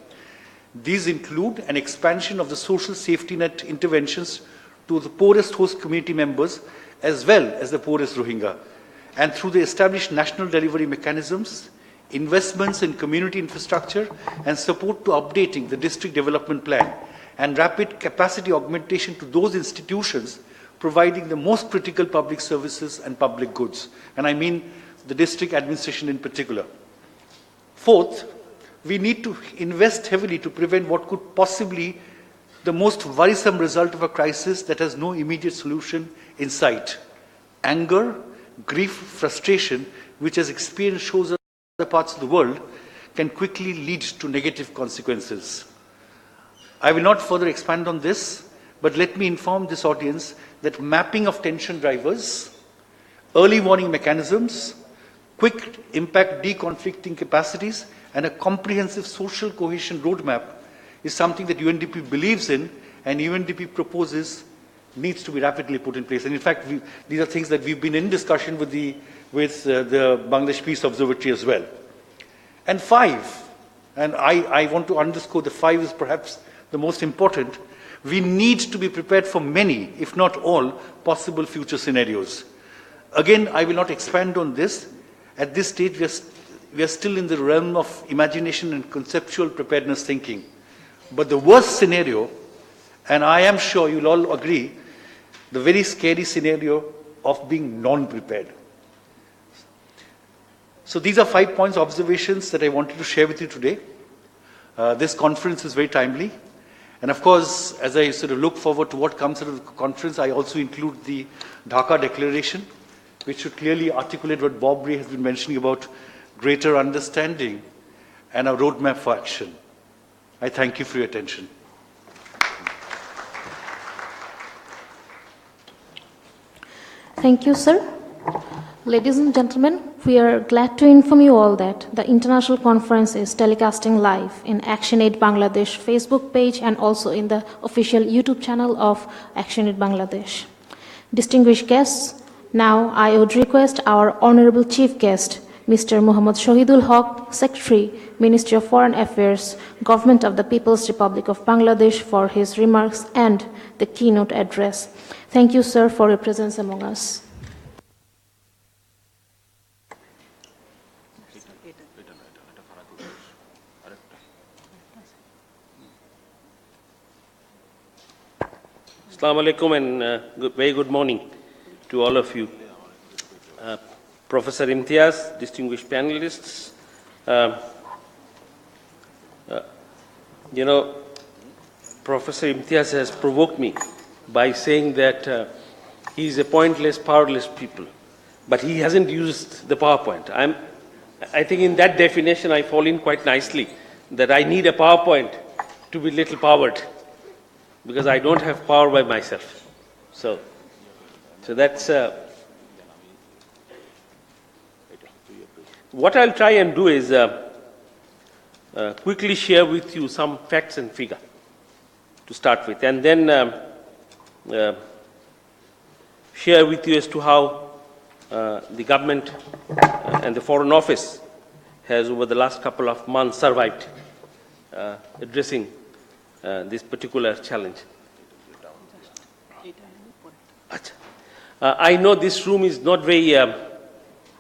These include an expansion of the social safety net interventions to the poorest host community members as well as the poorest Rohingya, and through the established national delivery mechanisms, investments in community infrastructure and support to updating the district development plan and rapid capacity augmentation to those institutions providing the most critical public services and public goods. And I mean the district administration in particular. Fourth, we need to invest heavily to prevent what could possibly the most worrisome result of a crisis that has no immediate solution in sight. Anger, grief, frustration, which as experience shows us in other parts of the world, can quickly lead to negative consequences. I will not further expand on this, but let me inform this audience that mapping of tension drivers, early warning mechanisms, quick impact deconflicting capacities, and a comprehensive social cohesion roadmap is something that UNDP believes in and UNDP proposes needs to be rapidly put in place. And in fact, these are things that we've been in discussion with the Bangladesh Peace Observatory as well. And five, and I want to underscore the five is perhaps the most important, we need to be prepared for many, if not all, possible future scenarios. Again, I will not expand on this. At this stage, we are still in the realm of imagination and conceptual preparedness thinking. But the worst scenario, and I am sure you'll all agree, the very scary scenario of being non-prepared. So these are 5 points, observations that I wanted to share with you today. This conference is very timely. And of course, as I sort of look forward to what comes out of the conference, I also include the Dhaka Declaration, which should clearly articulate what Bob Ray has been mentioning about greater understanding and a roadmap for action. I thank you for your attention. Thank you, sir. Ladies and gentlemen, we are glad to inform you all that the international conference is telecasting live in ActionAid Bangladesh Facebook page and also in the official YouTube channel of ActionAid Bangladesh. Distinguished guests, now I would request our Honorable Chief Guest, Mr. Muhammad Shahidul Haq, Secretary, Ministry of Foreign Affairs, Government of the People's Republic of Bangladesh, for his remarks and the keynote address. Thank you, sir, for your presence among us. Assalamu alaikum and very good morning to all of you. Professor Imtiaz, distinguished panelists, Professor Imtiaz has provoked me by saying that he is a pointless, powerless people, but he hasn't used the PowerPoint. I think in that definition I fall in quite nicely, that I need a PowerPoint to be little powered, because I don't have power by myself. So that's what I'll try and do is quickly share with you some facts and figure to start with, and then share with you as to how the government and the Foreign Office has over the last couple of months survived addressing this particular challenge. I know this room is not very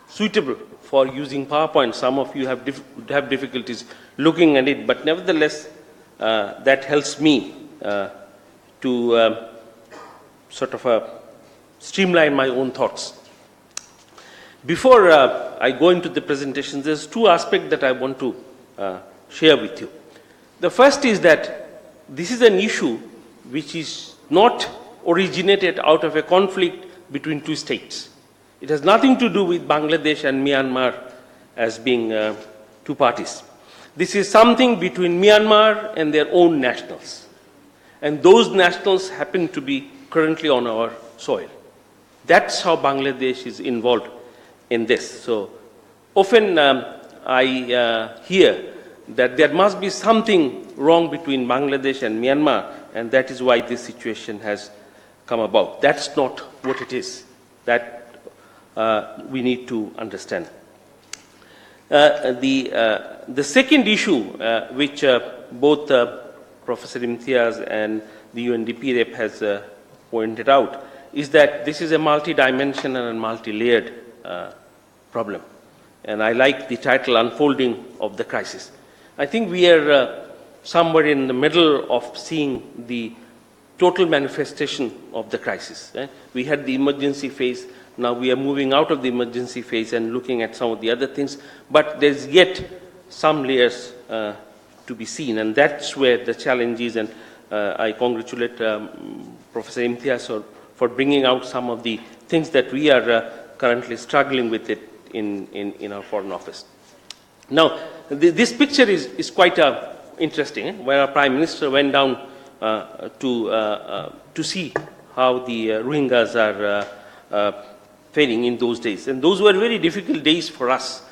suitable for using PowerPoint. Some of you would have difficulties looking at it, but nevertheless, that helps me to sort of streamline my own thoughts. Before I go into the presentation, there's two aspects that I want to share with you. The first is that this is an issue which is not originated out of a conflict between two states. It has nothing to do with Bangladesh and Myanmar as being two parties. This is something between Myanmar and their own nationals. And those nationals happen to be currently on our soil. That's how Bangladesh is involved in this. So often I hear that there must be something wrong between Bangladesh and Myanmar, and that is why this situation has come about. That's not what it is. That we need to understand. The second issue, which both Professor Imtiaz and the UNDP rep has pointed out, is that this is a multi-dimensional and multi-layered problem. And I like the title, Unfolding of the Crisis. I think we are somewhere in the middle of seeing the total manifestation of the crisis. We had the emergency phase. Now we are moving out of the emergency phase and looking at some of the other things, but there's yet some layers to be seen, and that's where the challenge is, and I congratulate Professor Imtiaz for bringing out some of the things that we are currently struggling with it in our Foreign Office. Now, this picture is quite interesting, where our Prime Minister went down to see how the Rohingyas are faring in those days. And those were very difficult days for us.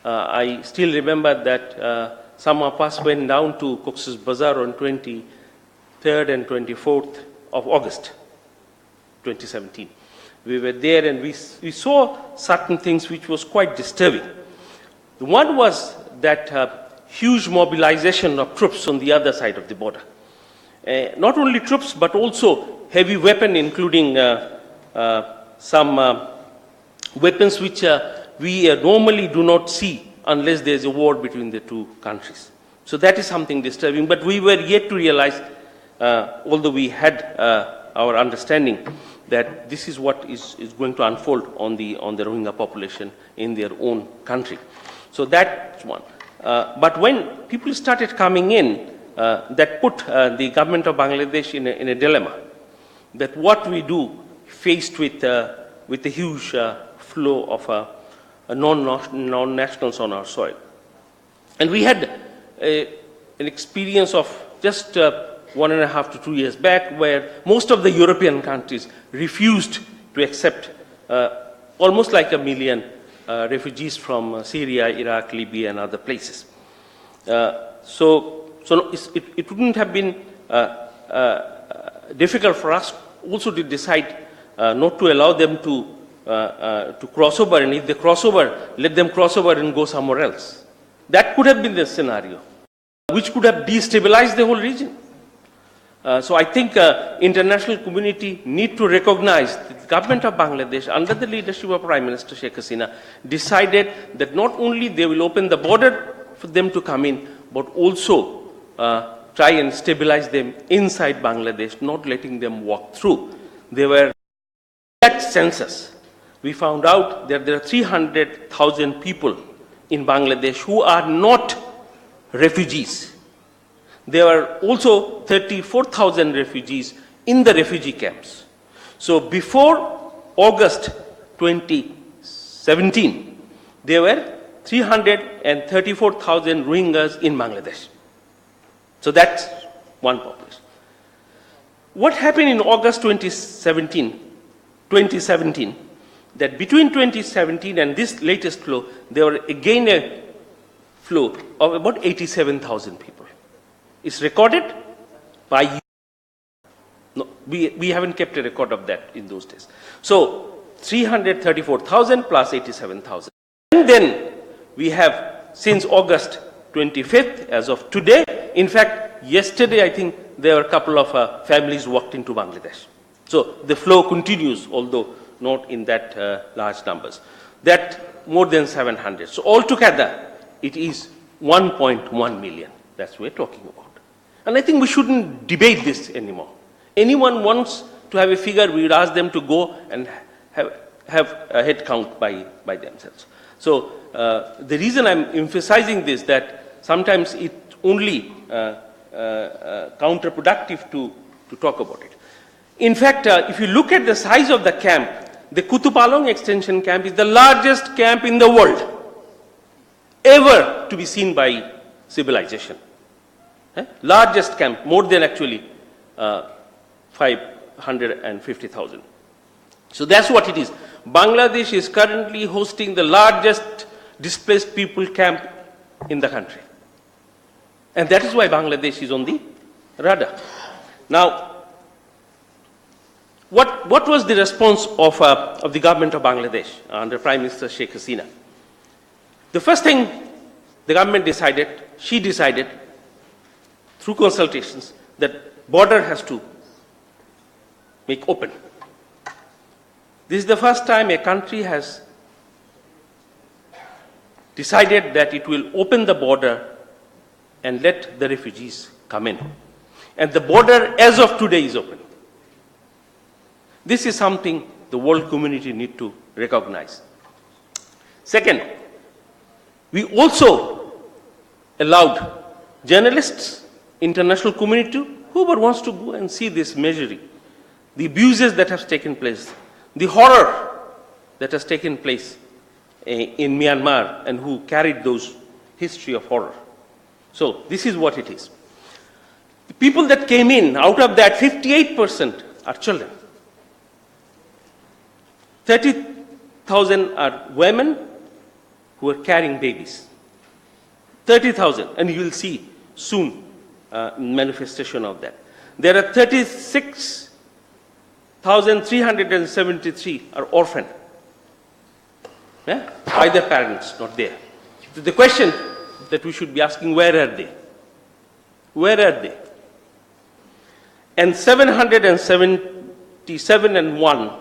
I still remember that some of us went down to Cox's Bazar on 23rd and 24th of August, 2017. We were there and we saw certain things which was quite disturbing. One was that huge mobilization of troops on the other side of the border. Not only troops, but also heavy weapon, including some weapons which we normally do not see unless there is a war between the two countries. So that is something disturbing. But we were yet to realize, although we had our understanding, that this is what is going to unfold on the Rohingya population in their own country. So that's one. But when people started coming in, that put the government of Bangladesh in a dilemma. That what we do faced with a huge flow of non-nationals on our soil. And we had an experience of just 1.5 to 2 years back, where most of the European countries refused to accept almost like 1 million refugees from Syria, Iraq, Libya, and other places. So it wouldn't have been difficult for us also to decide not to allow them to cross over, and if they cross over, let them cross over and go somewhere else. That could have been the scenario, which could have destabilized the whole region. So I think international community need to recognize that the government of Bangladesh, under the leadership of Prime Minister Sheikh Hasina, decided that not only they will open the border for them to come in, but also try and stabilize them inside Bangladesh, not letting them walk through. They were, that census, we found out that there are 300,000 people in Bangladesh who are not refugees. There were also 34,000 refugees in the refugee camps. So before August 2017, there were 334,000 Rohingyas in Bangladesh. So that's one population. What happened in August 2017, that between 2017 and this latest flow, there were again a flow of about 87,000 people. It's recorded by you. No, we haven't kept a record of that in those days. So 334,000 plus 87,000. And then we have, since August 25th, as of today, in fact, yesterday I think there were a couple of families walked into Bangladesh. So the flow continues, although not in that large numbers. That more than 700. So altogether, it is 1.1 million. That's what we're talking about. And I think we shouldn't debate this anymore. Anyone wants to have a figure, we would ask them to go and have a head count by themselves. So the reason I'm emphasizing this, that sometimes it only counterproductive to talk about it. In fact, if you look at the size of the camp, the Kutupalong extension camp is the largest camp in the world ever to be seen by civilization. Largest camp, more than actually 550,000. So that's what it is. Bangladesh is currently hosting the largest displaced people camp in the country. And that is why Bangladesh is on the radar. Now, what was the response of the government of Bangladesh under Prime Minister Sheikh Hasina? The first thing the government decided, she decided, through consultations, that border has to make open. This is the first time a country has decided that it will open the border and let the refugees come in. And the border as of today is open. This is something the world community need to recognize. Second, we also allowed journalists, international community, whoever wants to go and see this measuring, the abuses that have taken place, the horror that has taken place in Myanmar, and who carried those history of horror. So this is what it is. The people that came in, out of that 58% are children. 30,000 are women who are carrying babies. 30,000, and you will see soon manifestation of that. There are 36,373 are orphaned. Either parents not there. The question that we should be asking, where are they? Where are they? And 777 and 1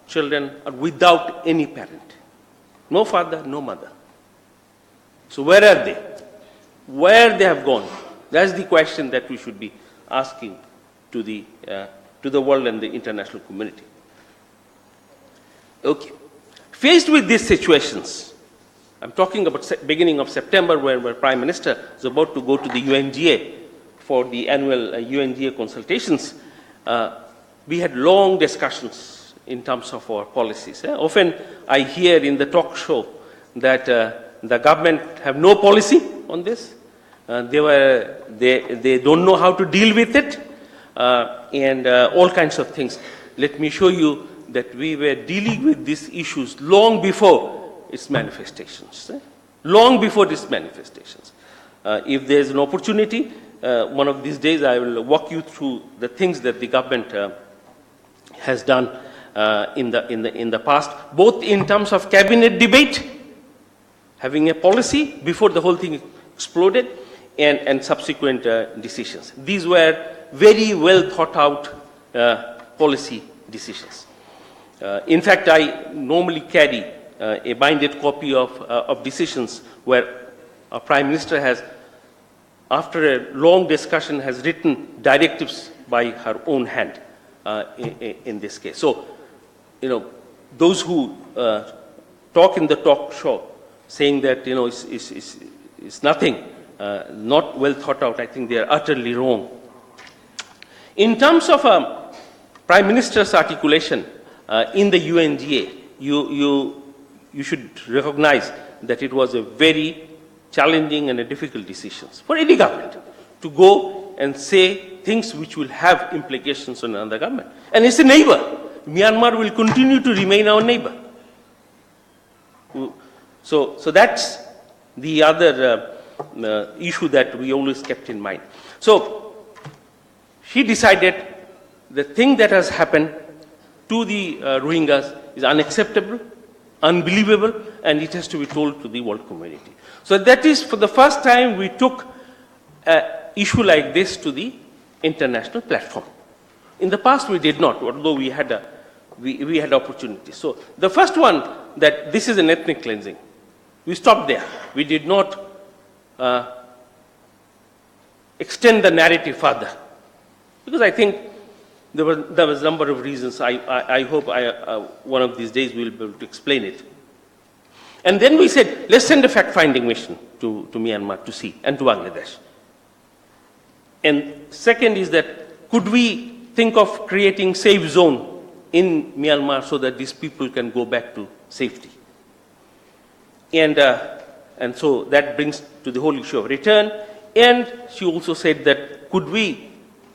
children are without any parent. No father, no mother. So where are they? Where they have gone? That's the question that we should be asking to the world and the international community. Okay. Faced with these situations, I'm talking about beginning of September, where Prime Minister is about to go to the UNGA for the annual UNGA consultations. We had long discussions in terms of our policies. Often I hear in the talk show that the government have no policy on this. They don't know how to deal with it, and all kinds of things. Let me show you that we were dealing with these issues long before its manifestations. Long before its manifestations. If there's an opportunity, one of these days I will walk you through the things that the government has done in the past, both in terms of cabinet debate, having a policy before the whole thing exploded, and subsequent decisions. These were very well thought out policy decisions. In fact, I normally carry a binded copy of decisions where a Prime Minister has, after a long discussion, has written directives by her own hand in this case. So, those who talk in the talk show saying that, it's nothing, not well thought out, I think they are utterly wrong. In terms of Prime Minister's articulation in the UNGA, you should recognize that it was a very challenging and a difficult decision for any government to go and say things which will have implications on another government. And it's a neighbor. Myanmar will continue to remain our neighbor. So that's the other issue that we always kept in mind. So she decided the thing that has happened to the Rohingyas is unacceptable, unbelievable, and it has to be told to the world community. So that is, for the first time, we took an issue like this to the international platform. In the past, we did not, although we had opportunities. So the first one, that this is an ethnic cleansing, we stopped there. We did not extend the narrative further, because I think there was a number of reasons. I hope one of these days we'll be able to explain it. And then we said, let's send a fact-finding mission to Myanmar to see, and to Bangladesh. And second is that, could we think of creating safe zone in Myanmar so that these people can go back to safety? And so that brings to the whole issue of return. And she also said that, could we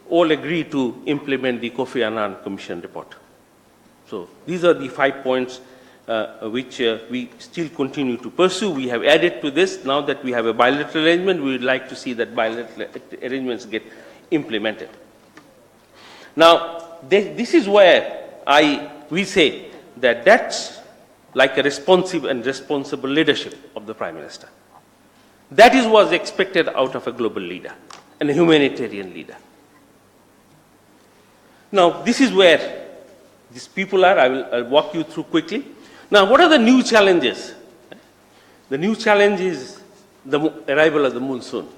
all agree to implement the Kofi Annan Commission report? So these are the 5 points which we still continue to pursue. We have added to this. Now that we have a bilateral arrangement, we would like to see that bilateral arrangements get implemented. Now, this is where we say that that's like a responsive and responsible leadership of the Prime Minister. That is what was expected out of a global leader and a humanitarian leader. Now, this is where these people are. I'll walk you through quickly. Now, what are the new challenges? The new challenge is the arrival of the monsoon.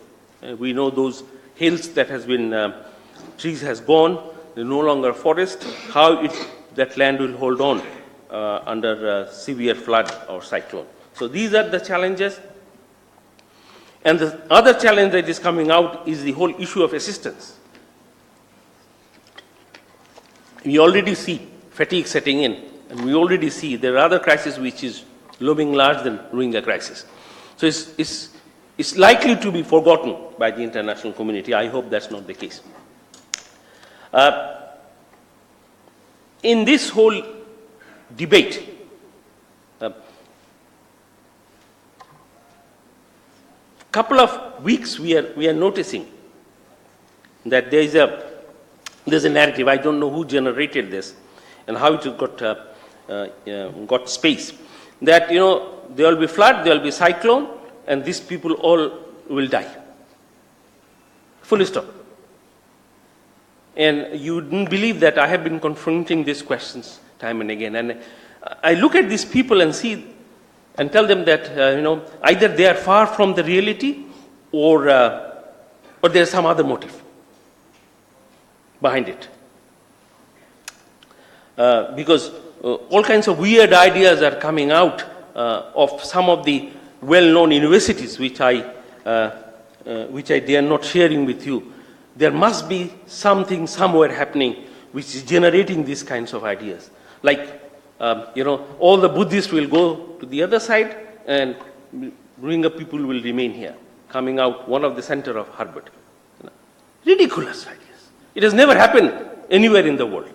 We know those hills that has been, trees has gone, they're no longer forest, how that land will hold on under severe flood or cyclone. So these are the challenges. And the other challenge that is coming out is the whole issue of assistance. We already see fatigue setting in, and we already see there are other crises which is looming larger than Rohingya crisis. So it's likely to be forgotten by the international community. I hope that's not the case. In this whole debate, couple of weeks we are noticing that there's a narrative. I don't know who generated this and how it got space. That, you know, there will be flood, there will be cyclone, and these people all will die. Full stop. And you wouldn't believe that I have been confronting these questions time and again. And I look at these people and see and tell them that, you know, either they are far from the reality or there's some other motive behind it. Because all kinds of weird ideas are coming out of some of the well-known universities which I dare not sharing with you. There must be something somewhere happening which is generating these kinds of ideas. Like, you know, all the Buddhists will go to the other side and Rohingya people will remain here, coming out one of the center of Harvard. You know, ridiculous ideas. It has never happened anywhere in the world.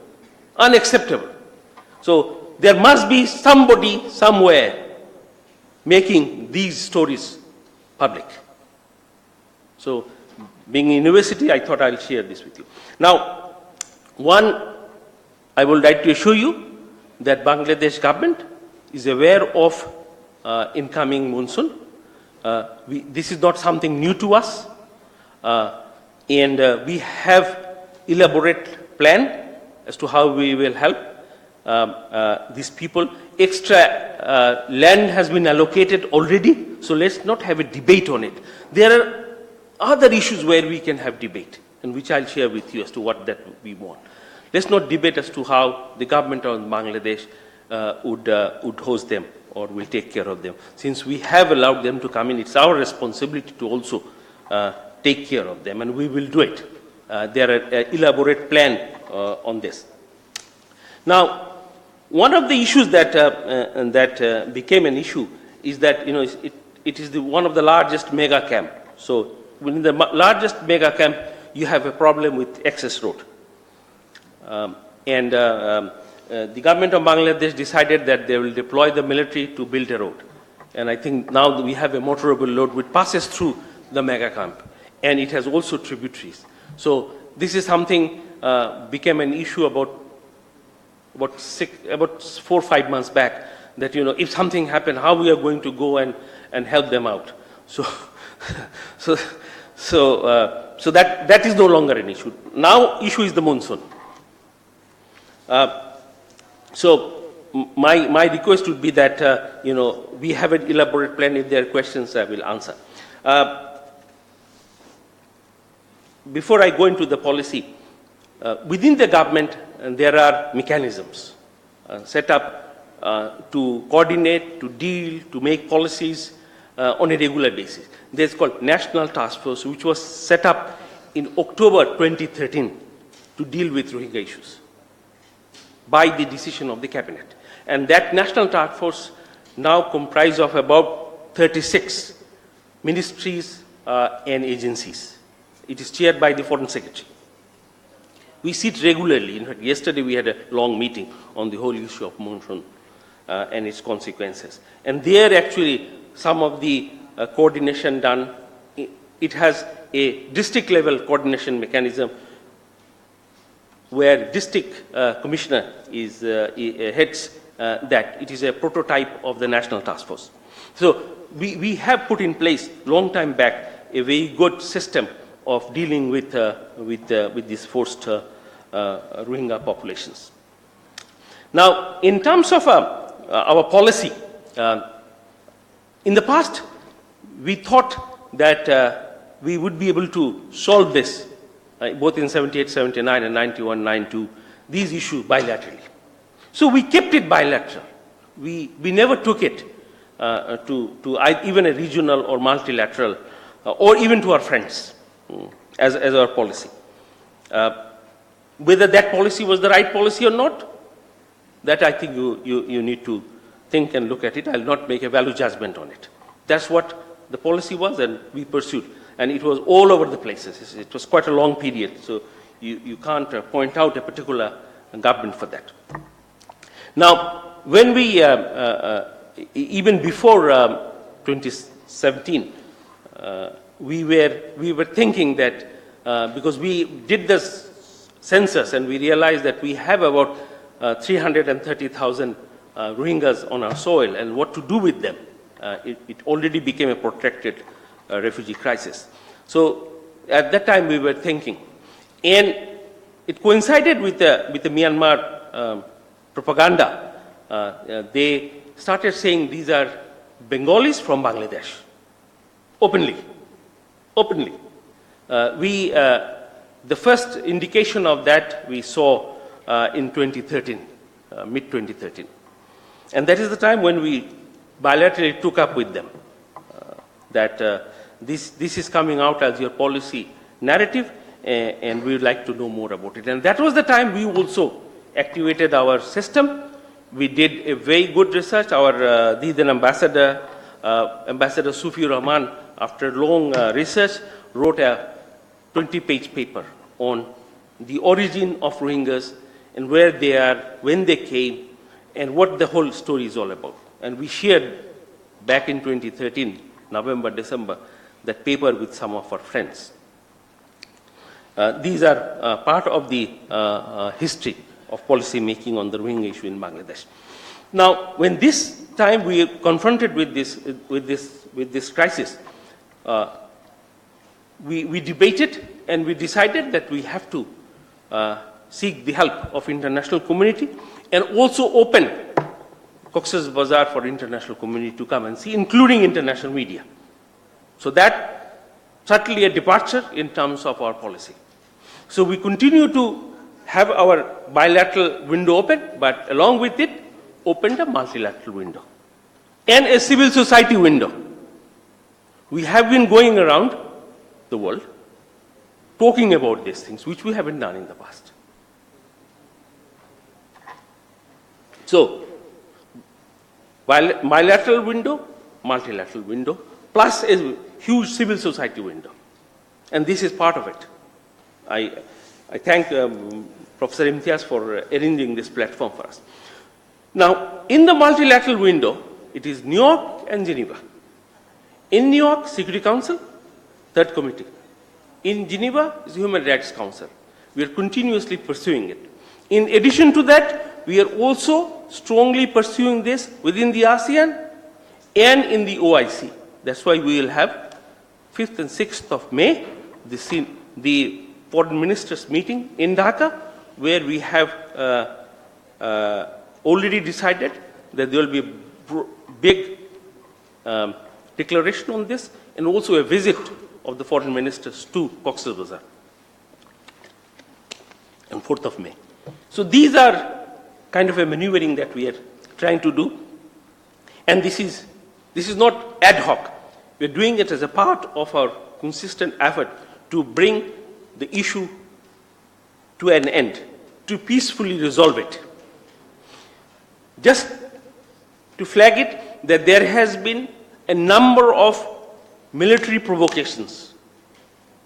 Unacceptable. So there must be somebody somewhere making these stories public. So being a university, I thought I'll share this with you. Now, one, I would like to assure you that Bangladesh government is aware of incoming monsoon. This is not something new to us. And we have elaborate plan as to how we will help these people. Extra land has been allocated already, so let's not have a debate on it. There are other issues where we can have debate, and which I'll share with you as to what that we want. Let's not debate as to how the government of Bangladesh would host them or will take care of them. Since we have allowed them to come in, it's our responsibility to also take care of them, and we will do it. There are an elaborate plan on this. Now, one of the issues that became an issue is that, you know, it is one of the largest mega camp. So within the largest mega camp, you have a problem with access road. The government of Bangladesh decided that they will deploy the military to build a road. And I think now we have a motorable road which passes through the mega camp. And it has also tributaries. So this is something became an issue about 4 or 5 months back, that, you know, if something happened, how we are going to go and help them out. So that is no longer an issue. Now issue is the monsoon. So my request would be that, you know, we have an elaborate plan. If there are questions, I will answer. Before I go into the policy, within the government, there are mechanisms set up to coordinate, to deal, to make policies on a regular basis. There's called National Task Force, which was set up in October 2013 to deal with Rohingya issues by the decision of the cabinet. And that National Task Force now comprises of about 36 ministries and agencies. It is chaired by the Foreign Secretary. We sit regularly. In fact, yesterday we had a long meeting on the whole issue of monsoon and its consequences. And there actually some of the coordination done. It has a district level coordination mechanism where district commissioner is heads that. It is a prototype of the National Task Force. So we have put in place long time back a very good system of dealing with these forced Rohingya populations. Now, in terms of our policy, in the past, we thought that we would be able to solve this, both in 78, 79, and 91, 92, these issues bilaterally. So we kept it bilateral. We never took it to even a regional or multilateral, or even to our friends as our policy. Whether that policy was the right policy or not, that I think you need to think and look at it. I'll not make a value judgment on it. That's what the policy was, and we pursued. And it was all over the places. It was quite a long period, so you can't point out a particular government for that. Now, when we, even before 2017, we were thinking that because we did this census and we realized that we have about 330,000 Rohingyas on our soil, and what to do with them. It already became a protracted refugee crisis. So at that time we were thinking, and it coincided with the Myanmar propaganda. They started saying these are Bengalis from Bangladesh, openly. The first indication of that we saw in 2013, mid-2013. And that is the time when we bilaterally took up with them that this is coming out as your policy narrative, and we would like to know more about it. And that was the time we also activated our system. We did a very good research. Our then ambassador, Ambassador Sufi Rahman, after long research, wrote a 20-page paper on the origin of Rohingyas and where they are, when they came, and what the whole story is all about. And we shared back in 2013, November, December, that paper with some of our friends. These are part of the history of policy making on the Rohingya issue in Bangladesh. Now, when this time we are confronted with this crisis, we debated and we decided that we have to seek the help of international community and also open Cox's Bazar for international community to come and see, including international media. So that certainly a departure in terms of our policy. So we continue to have our bilateral window open, but along with it, opened a multilateral window and a civil society window. We have been going around the world talking about these things, which we haven't done in the past. So, bilateral window, multilateral window, plus a huge civil society window. And this is part of it. I thank Professor Imtiaz for arranging this platform for us. Now, in the multilateral window, it is New York and Geneva. In New York, Security Council, Third Committee. In Geneva is Human Rights Council. We are continuously pursuing it. In addition to that, we are also strongly pursuing this within the ASEAN and in the OIC. That's why we will have 5th and 6th of May, the foreign ministers meeting in Dhaka, where we have already decided that there will be a big declaration on this, and also a visit of the foreign ministers to Cox's Bazar. and 4th of May. So these are kind of a maneuvering that we are trying to do. And this is not ad hoc. We're doing it as a part of our consistent effort to bring the issue to an end, to peacefully resolve it. Just to flag it, that there has been a number of military provocations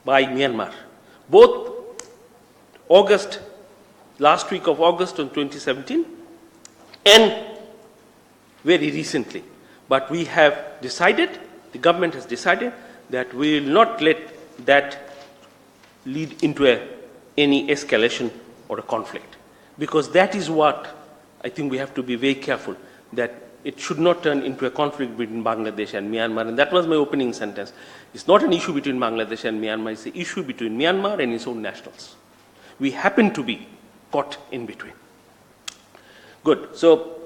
by Myanmar, both last week of August in 2017, and very recently. But we have decided, the government has decided, that we will not let that lead into any escalation or a conflict. Because that is what I think we have to be very careful, that it should not turn into a conflict between Bangladesh and Myanmar. And that was my opening sentence. It's not an issue between Bangladesh and Myanmar, it's an issue between Myanmar and its own nationals. We happen to be caught in between. Good. So,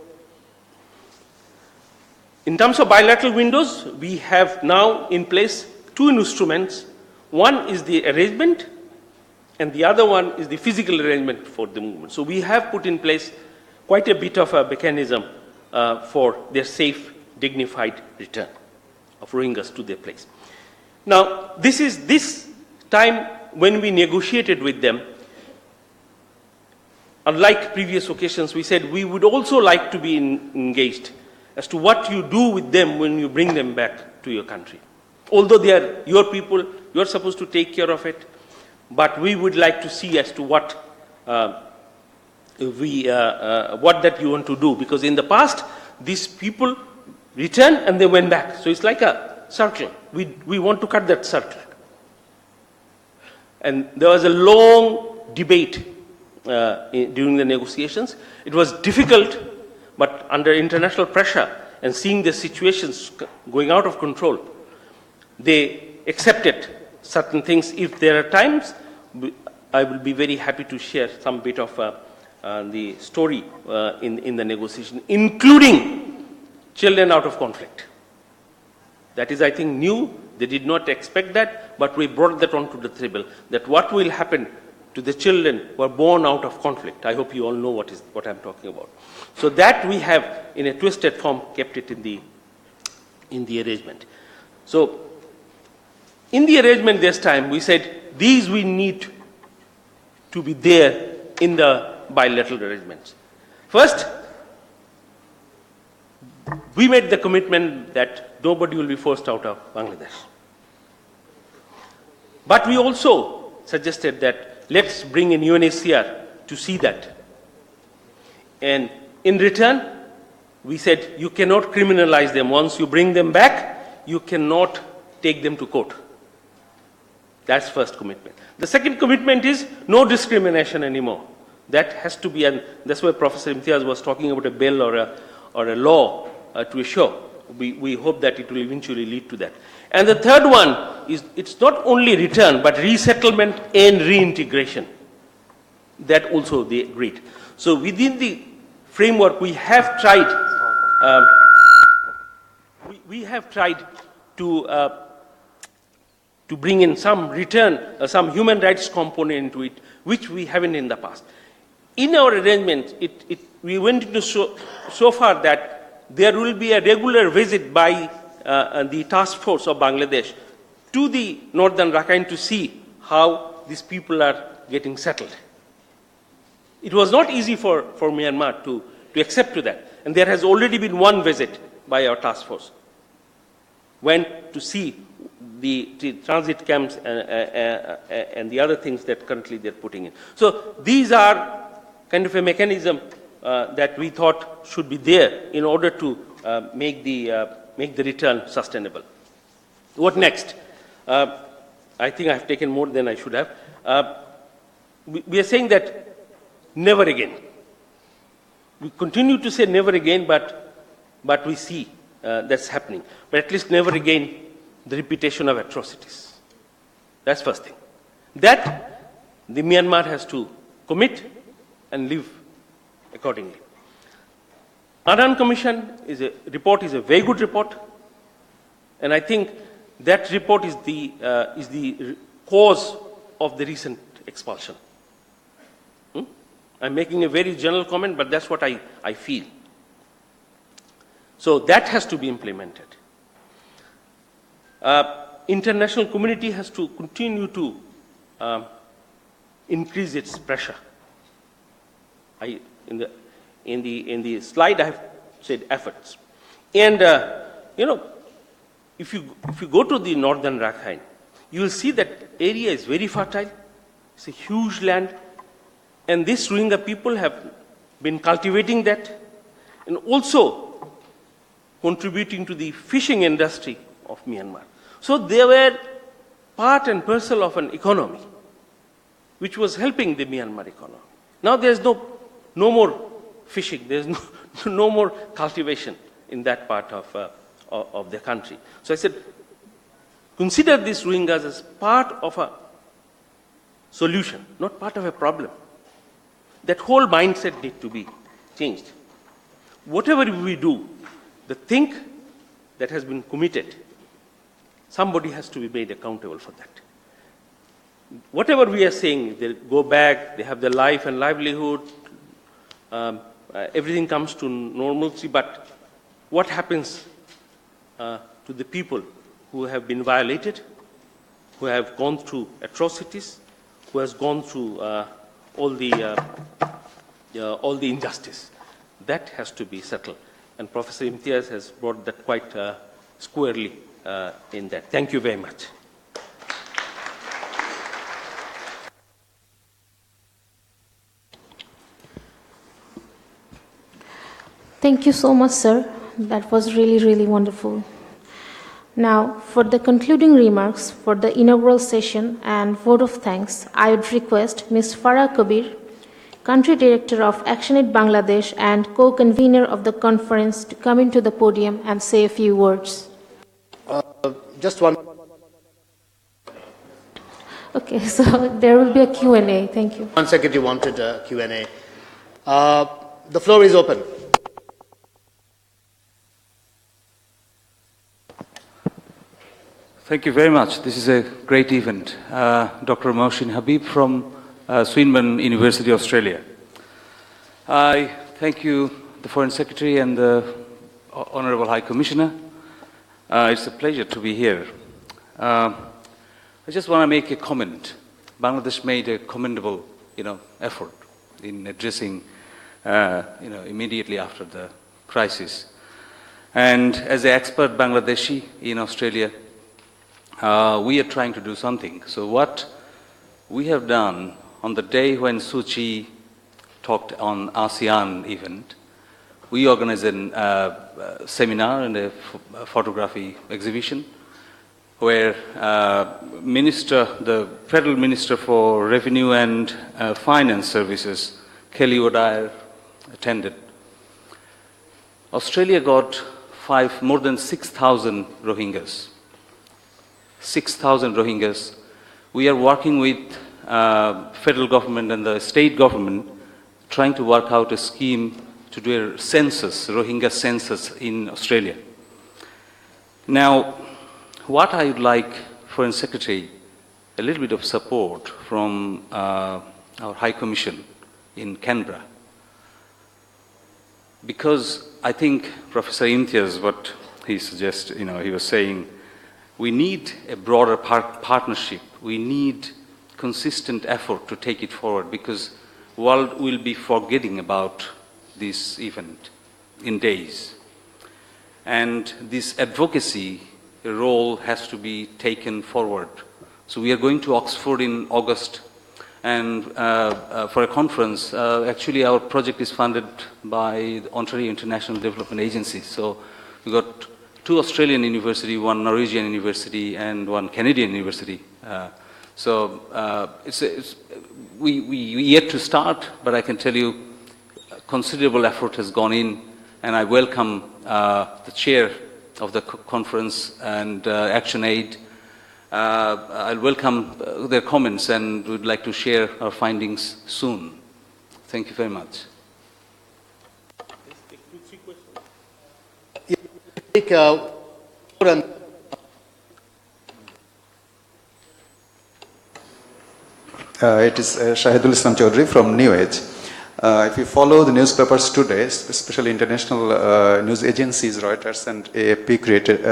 in terms of bilateral windows, we have now in place two instruments. One is the arrangement, and the other one is the physical arrangement for the movement. So we have put in place quite a bit of a mechanism for their safe, dignified return of Rohingyas to their place. Now, this time when we negotiated with them, unlike previous occasions, we said we would also like to be engaged as to what you do with them when you bring them back to your country. Although they are your people, you are supposed to take care of it, but we would like to see as to what that you want to do. Because in the past, these people returned and they went back. So it's like a circle. We want to cut that circle. And there was a long debate during the negotiations. It was difficult, but under international pressure and seeing the situations going out of control, they accepted certain things. If there are times, I will be very happy to share some bit of the story in the negotiation, including children out of conflict. That is, I think, new. They did not expect that, but we brought that onto the table, that what will happen to the children who are born out of conflict. I hope you all know what I'm talking about. So that we have, in a twisted form, kept it in the arrangement. So in the arrangement this time, we said these we need to be there in the bilateral arrangements. First, we made the commitment that nobody will be forced out of Bangladesh. But we also suggested that let's bring in UNHCR to see that. And in return, we said you cannot criminalize them. Once you bring them back, you cannot take them to court. That's first commitment. The second commitment is no discrimination anymore. That has to be, and that's why Professor Imtiaz was talking about a bill or a law to assure. We hope that it will eventually lead to that. And the third one is, it's not only return, but resettlement and reintegration. That also they agreed. So within the framework, we have tried, to bring in some return, some human rights component into it, which we haven't in the past. In our arrangement, we went into so far that there will be a regular visit by the task force of Bangladesh to the northern Rakhine to see how these people are getting settled. It was not easy for Myanmar to accept to that. And there has already been one visit by our task force. Went to see the transit camps and the other things that currently they're putting in. So these are kind of a mechanism that we thought should be there in order to make the return sustainable. What next? I think I've taken more than I should have. We are saying that never again. We continue to say never again, but we see that's happening. But at least never again the repetition of atrocities. That's first thing. That the Myanmar has to commit and live accordingly. Annan Commission report is a very good report, and I think that report is the cause of the recent expulsion. I'm making a very general comment, but that's what I feel. So that has to be implemented. International community has to continue to increase its pressure. In the slide I have said efforts. And if you go to the northern Rakhine, you will see that area is very fertile. It's a huge land. And these Rohingya people have been cultivating that and also contributing to the fishing industry of Myanmar. So they were part and parcel of an economy which was helping the Myanmar economy. Now there's no more fishing, there's no more cultivation in that part of the country. So I said, consider these Rohingyas as part of a solution, not part of a problem. That whole mindset needs to be changed. Whatever we do, the thing that has been committed, somebody has to be made accountable for that. Whatever we are saying, they go back, they have their life and livelihood, everything comes to normalcy, but what happens to the people who have been violated, who have gone through atrocities, who has gone through all the injustice? That has to be settled. And Professor Imtiaz has brought that quite squarely in that. Thank you very much. Thank you so much, sir. That was really, really wonderful. Now, for the concluding remarks for the inaugural session and vote of thanks, I would request Ms. Farah Kabir, Country Director of ActionAid Bangladesh and co-convener of the conference, to come into the podium and say a few words. Just one. Okay, so there will be a Q&A. Thank you. One secretary wanted a Q&A. The floor is open. Thank you very much. This is a great event. Dr. Mohsin Habib from Swinburne University, Australia. I thank you, the Foreign Secretary and the Honorable High Commissioner. It's a pleasure to be here. I just want to make a comment. Bangladesh made a commendable, effort in addressing, immediately after the crisis. And as an expert Bangladeshi in Australia, we are trying to do something. So what we have done on the day when Suu Kyi talked on ASEAN event, we organized a seminar and a photography exhibition where the Federal Minister for Revenue and Finance Services, Kelly O'Dwyer, attended. Australia got more than 6,000 Rohingyas. 6,000 Rohingyas. We are working with federal government and the state government trying to work out a scheme to do a census, Rohingya census in Australia. Now, what I would like, Foreign Secretary, a little bit of support from our High Commission in Canberra. Because I think Professor Imtiaz, what he suggests, he was saying, we need a broader partnership. We need consistent effort to take it forward because the world will be forgetting about this event in days. And this advocacy role has to be taken forward. So we are going to Oxford in August and for a conference. Actually, our project is funded by the Ontario International Development Agency. So we got 2 Australian universities, 1 Norwegian university, and 1 Canadian university. We yet to start, but I can tell you considerable effort has gone in, and I welcome the chair of the conference and ActionAid. I'll welcome their comments and would like to share our findings soon. Thank you very much. It is Shahidul Islam Chaudhry from New Age. If you follow the newspapers today, especially international news agencies, Reuters and AFP created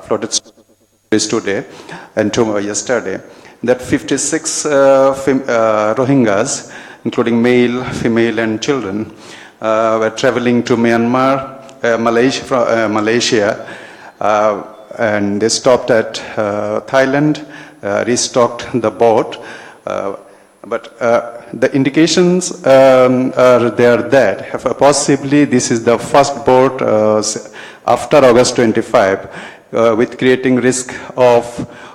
floated stories today and tomorrow yesterday, that 56 Rohingyas, including male, female, and children, were traveling to Myanmar, Malaysia, and they stopped at Thailand, restocked the boat, but the indications are there that possibly this is the first boat after August 25, with creating risk of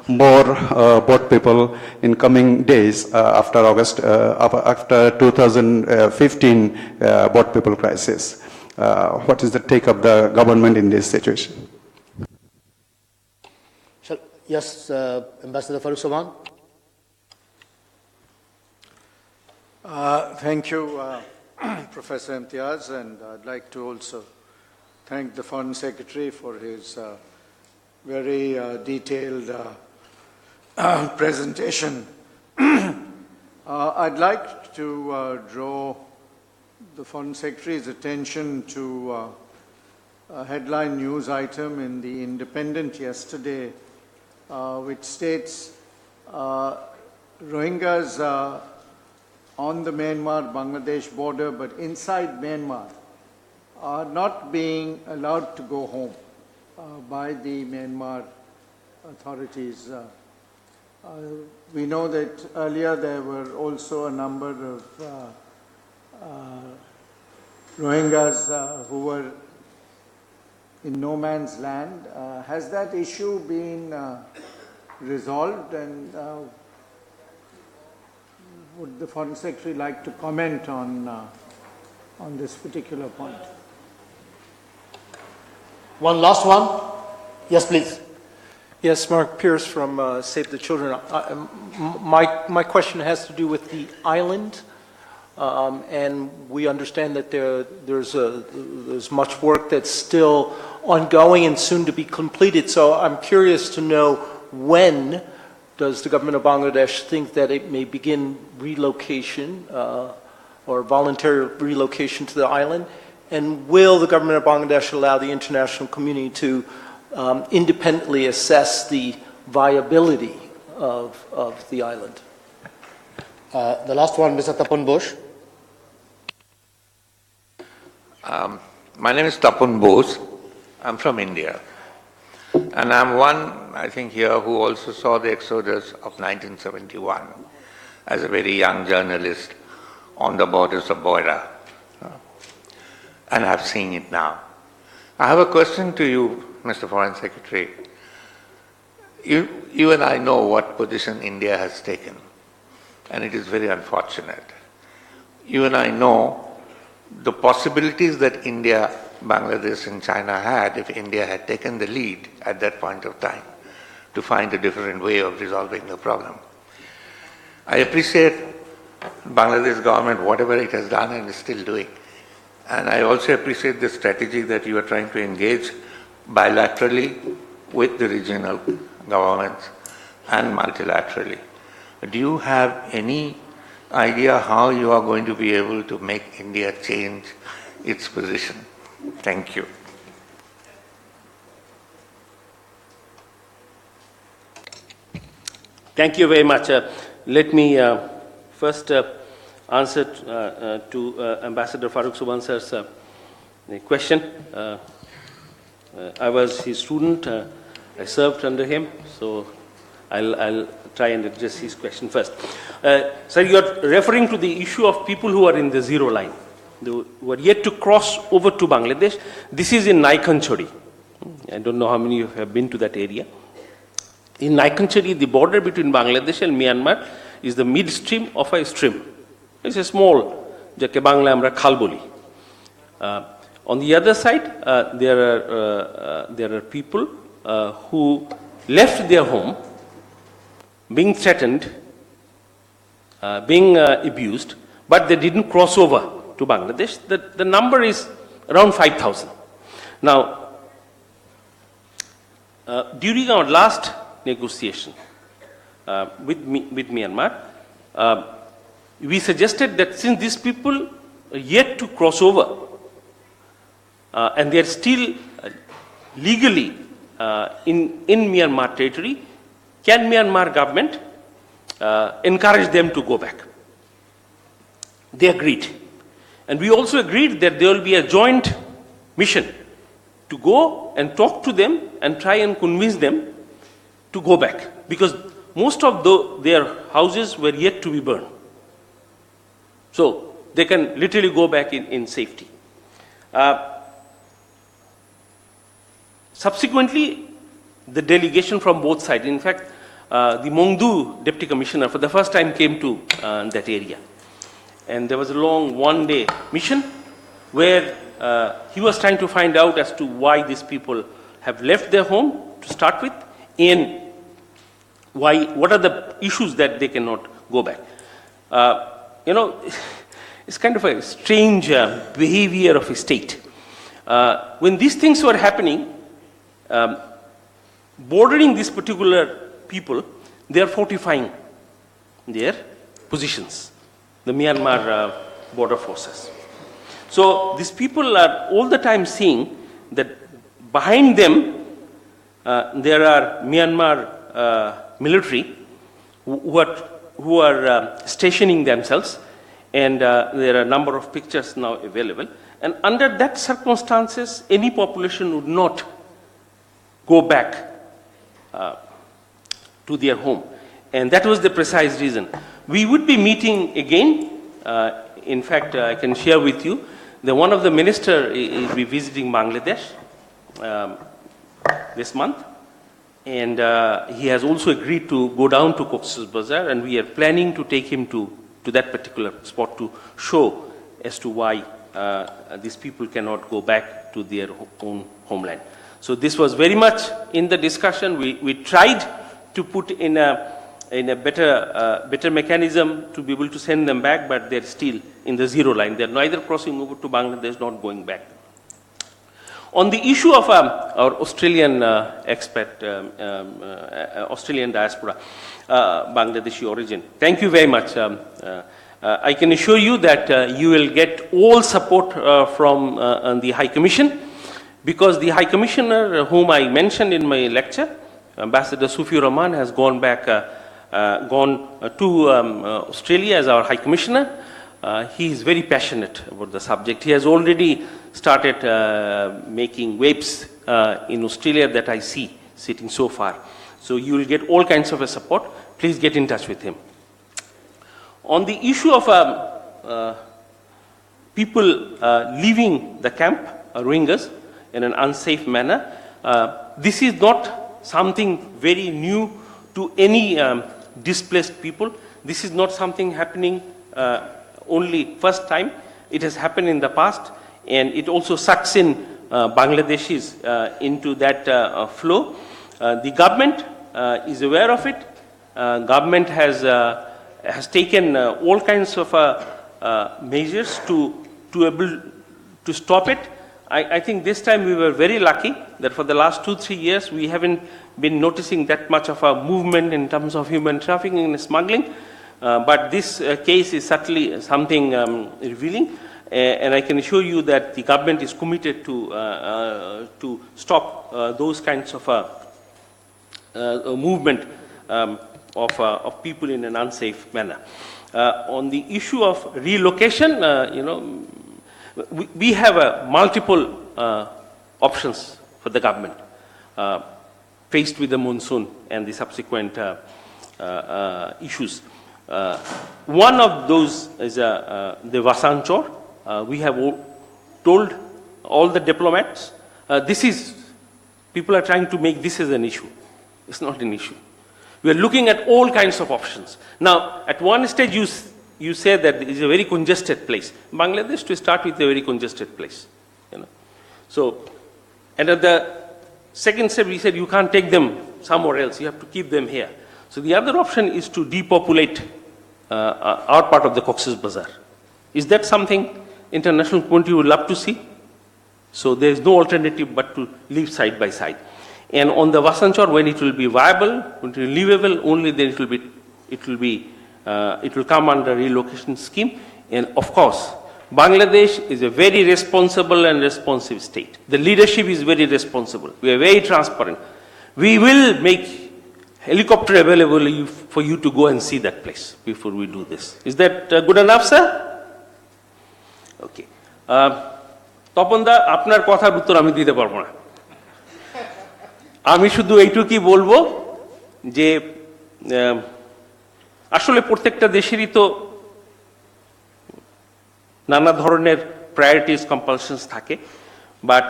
more boat people in coming days after after 2015 boat people crisis. What is the take of the government in this situation? Yes, Ambassador Farooq Subhan. Thank you, Professor Imtiaz, and I'd like to also thank the Foreign Secretary for his very detailed presentation. I'd like to draw the Foreign Secretary's attention to a headline news item in the Independent yesterday, which states Rohingyas on the Myanmar-Bangladesh border, but inside Myanmar, are not being allowed to go home by the Myanmar authorities. We know that earlier there were also a number of Rohingyas who were in no man's land. Has that issue been resolved, and would the Foreign Secretary like to comment on this particular point? One last one. Yes, please. Yes, Mark Pierce from Save the Children. My question has to do with the island, and we understand that there's much work that's still ongoing and soon to be completed. So I'm curious to know, when does the government of Bangladesh think that it may begin relocation or voluntary relocation to the island? And will the government of Bangladesh allow the international community to independently assess the viability of the island? The last one, Mr. Tapan Bose. My name is Tapan Bose. I'm from India. And I'm one, I think, here who also saw the exodus of 1971 as a very young journalist on the borders of Boira. And I've seen it now. I have a question to you, Mr. Foreign Secretary. You and I know what position India has taken, and it is very unfortunate. You and I know the possibilities that India, Bangladesh and China had if India had taken the lead at that point of time to find a different way of resolving the problem. I appreciate Bangladesh government, whatever it has done and is still doing. And I also appreciate the strategy that you are trying to engage bilaterally with the regional governments and multilaterally. Do you have any idea how you are going to be able to make India change its position? Thank you. Thank you very much. Let me first answer to Ambassador Farooq Subhan sir's question. I was his student. I served under him, so I'll try and address his question first. Sir, you are referring to the issue of people who are in the zero line, who are yet to cross over to Bangladesh. This is in Naikanchori. I don't know how many of you have been to that area. In Naikanchari, the border between Bangladesh and Myanmar is the midstream of a stream. It's a small, jake Bangla amra khal boli. On the other side, there are people who left their home, being threatened, being abused, but they didn't cross over to Bangladesh. The number is around 5,000. Now, during our last negotiation with Myanmar, we suggested that since these people are yet to cross over, and they are still legally in Myanmar territory, can Myanmar government encourage them to go back? They agreed. And we also agreed that there will be a joint mission to go and talk to them and try and convince them to go back, because most of their houses were yet to be burned. So they can literally go back in safety. Subsequently, the delegation from both sides, in fact, the Mongdu Deputy Commissioner for the first time came to that area. And there was a long one-day mission where he was trying to find out as to why these people have left their home to start with, and what are the issues that they cannot go back. You know, it's kind of a strange behavior of a state. When these things were happening, bordering these particular people, they are fortifying their positions, the Myanmar border forces. So these people are all the time seeing that behind them there are Myanmar military who are stationing themselves, and there are a number of pictures now available. And under that circumstances, any population would not go back to their home. And that was the precise reason. We would be meeting again. In fact, I can share with you that one of the ministers will be visiting Bangladesh this month. And he has also agreed to go down to Cox's Bazar, and we are planning to take him to that particular spot to show as to why these people cannot go back to their own homeland. So this was very much in the discussion. We tried to put in a better mechanism to be able to send them back, but they're still in the zero line. They're neither crossing over to Bangladesh nor going back. On the issue of our Australian expat, Australian diaspora, Bangladeshi origin, thank you very much. I can assure you that you will get all support from the High Commission, because the High Commissioner whom I mentioned in my lecture, Ambassador Sufi Rahman, has gone to Australia as our High Commissioner. He is very passionate about the subject. He has already started making waves in Australia that I see sitting so far. So you will get all kinds of support. Please get in touch with him. On the issue of people leaving the camp, Rohingyas, in an unsafe manner, this is not something very new to any displaced people. This is not something happening only first time. It has happened in the past, and it also sucks in Bangladeshis into that flow. The government is aware of it. Government has taken all kinds of measures to able to stop it. I think this time we were very lucky that for the last 2-3 years we haven't been noticing that much of a movement in terms of human trafficking and smuggling. But this case is certainly something revealing, and I can assure you that the government is committed to stop those kinds of movement of people in an unsafe manner. On the issue of relocation, you know, we have multiple options for the government faced with the monsoon and the subsequent issues. One of those is the Vasanchor. We have told all the diplomats, people are trying to make this as an issue. It's not an issue. We are looking at all kinds of options. Now, at one stage you say that it is a very congested place. Bangladesh, to start with, a very congested place. You know. So, and at the second step, we said you can't take them somewhere else. You have to keep them here. So the other option is to depopulate our part of the Cox's Bazar. Is that something international community would love to see? So there is no alternative but to live side by side. And on the Vasanchor, when it will be viable, when it will be livable, only then it will be It will come under relocation scheme. And of course, Bangladesh is a very responsible and responsive state. The leadership is very responsible. We are very transparent. We will make helicopter available for you to go and see that place before we do this. Is that good enough, sir? Okay. তপনদা আপনার কথার উত্তর আমি দিতে পারবো না আমি শুধু এইটুকুই বলবো যে আসলে প্রত্যেকটা দেশেরই তো নানা ধরনের priorities compulsions থাকে but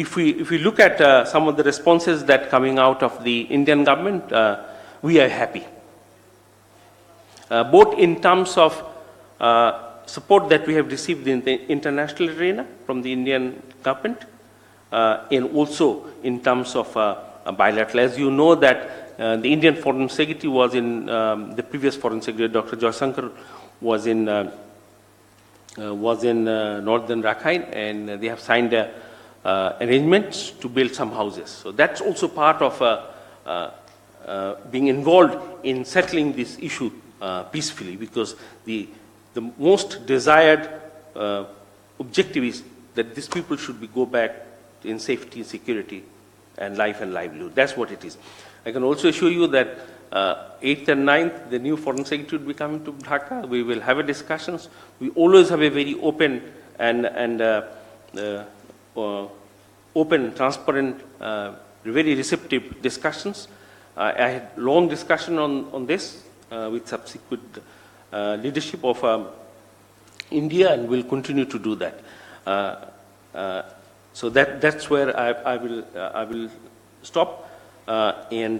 if we look at some of the responses that coming out of the Indian government we are happy both in terms of support that we have received in the international arena from the Indian government and also in terms of bilateral. As you know that the Indian Foreign Secretary was in, the previous Foreign Secretary, Dr. Jaishankar, was in northern Rakhine and they have signed arrangements to build some houses. So that's also part of being involved in settling this issue peacefully because the most desired objective is that these people should go back in safety, security, and livelihood. That's what it is. I can also assure you that 8th and 9th, the new Foreign Secretary will be coming to Dhaka. We will have a discussions. We always have a very open and open, transparent, very receptive discussions. I had long discussion on this with subsequent leadership of India and will continue to do that. So that's where I will stop and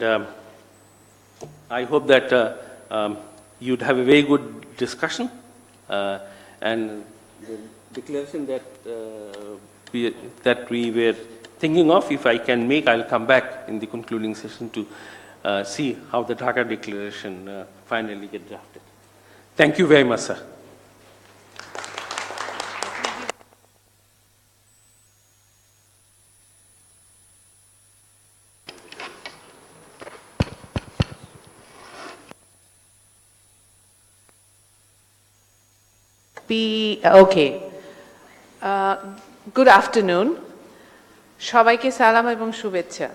I hope that you'd have a very good discussion and the declaration that we were thinking of, if I can make, I'll come back in the concluding session to see how the Dhaka Declaration finally get drafted. Thank you very much, sir. Okay. Good afternoon. সবাইকে সালাম এবং শুভেচ্ছা।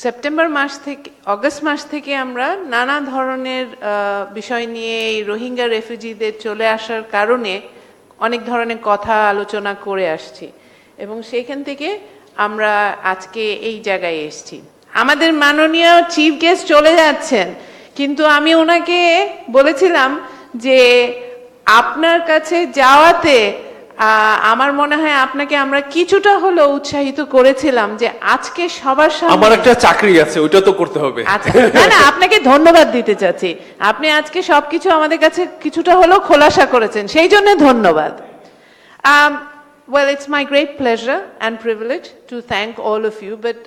September মাস থেকে August মাস থেকে আমরা নানা ধরনের বিষয় নিয়ে এই রোহিঙ্গা রেফিউজিদের চলে আসার কারণে অনেক ধরনের কথা আলোচনা করে আসছি এবং সেখান থেকে আমরা আজকে এই জায়গায় এসেছি। আমাদের মাননীয় চিফ গেস্ট চলে যাচ্ছেন কিন্তু আমি ওনাকে বলেছিলাম যে আপনার কাছে যাওয়াতে আমার মনে হয় আপনাকে আমরা কিছুটা হলেও উৎসাহিত করেছিলাম যে আজকে সবার সামনে আমার একটা চাকরি আছে ওইটা তো করতে হবে না না আপনাকে ধন্যবাদ দিতে চাচ্ছি আপনি আজকে সবকিছু আমাদের কাছে কিছুটা হলেও খোলাসা করেছেন সেই জন্য ধন্যবাদ Well, it's my great pleasure and privilege to thank all of you, but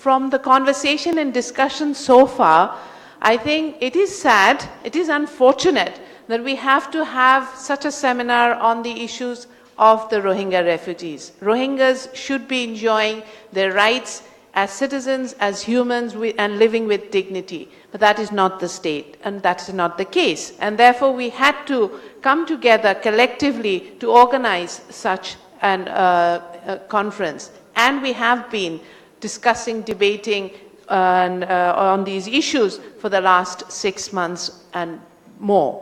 from the conversation and discussion so far, I think it is sad, it is unfortunate that we have to have such a seminar on the issues of the Rohingya refugees. Rohingyas should be enjoying their rights as citizens, as humans, and living with dignity. But that is not the state, and that is not the case. And therefore, we had to come together collectively to organize such a conference. And we have been discussing, debating on these issues for the last 6 months and more.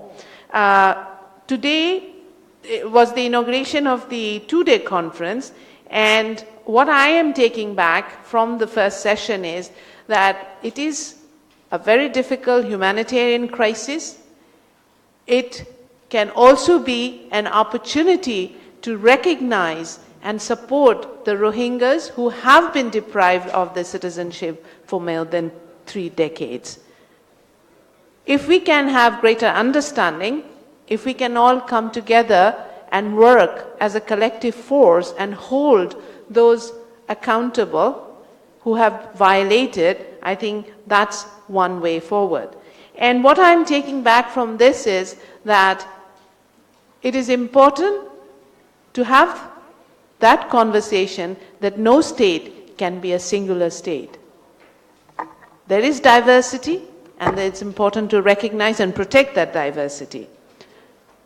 Today was the inauguration of the 2-day conference, and what I am taking back from the first session is that it is a very difficult humanitarian crisis. It can also be an opportunity to recognize and support the Rohingyas who have been deprived of their citizenship for more than 3 decades. If we can have greater understanding, if we can all come together and work as a collective force and hold those accountable who have violated, I think that's one way forward. And what I'm taking back from this is that it is important to have that conversation that no state can be a singular state. There is diversity, and it's important to recognize and protect that diversity.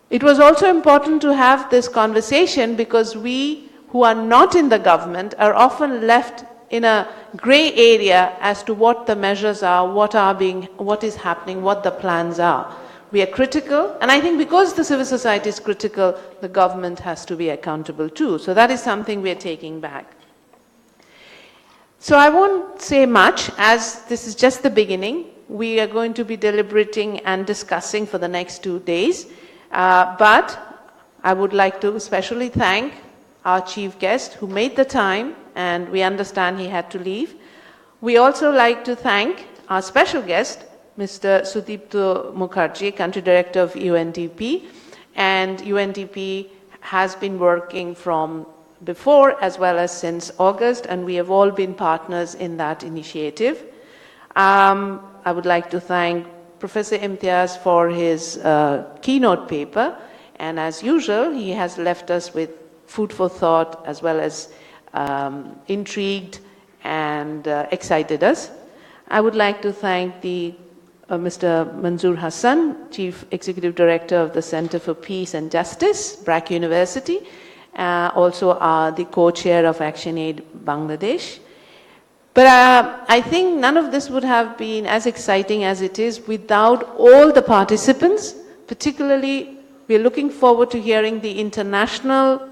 It was also important to have this conversation because we who are not in the government are often left in a gray area as to what the measures are, what is happening, what the plans are. We are critical, and I think because the civil society is critical, the government has to be accountable too. So that is something we are taking back. So I won't say much, as this is just the beginning. We are going to be deliberating and discussing for the next 2 days. But I would like to especially thank our chief guest who made the time, and we understand he had to leave. We also like to thank our special guest, Mr. Sudipto Mukherjee, Country Director of UNDP. And UNDP has been working from before as well as since August, and we have all been partners in that initiative. I would like to thank Professor Imtiaz for his keynote paper, and as usual, he has left us with food for thought as well as intrigued and excited us. I would like to thank Mr. Manzoor Hassan, Chief Executive Director of the Center for Peace and Justice, BRAC University, also the co-chair of ActionAid Bangladesh. But I think none of this would have been as exciting as it is without all the participants. Particularly, we are looking forward to hearing the international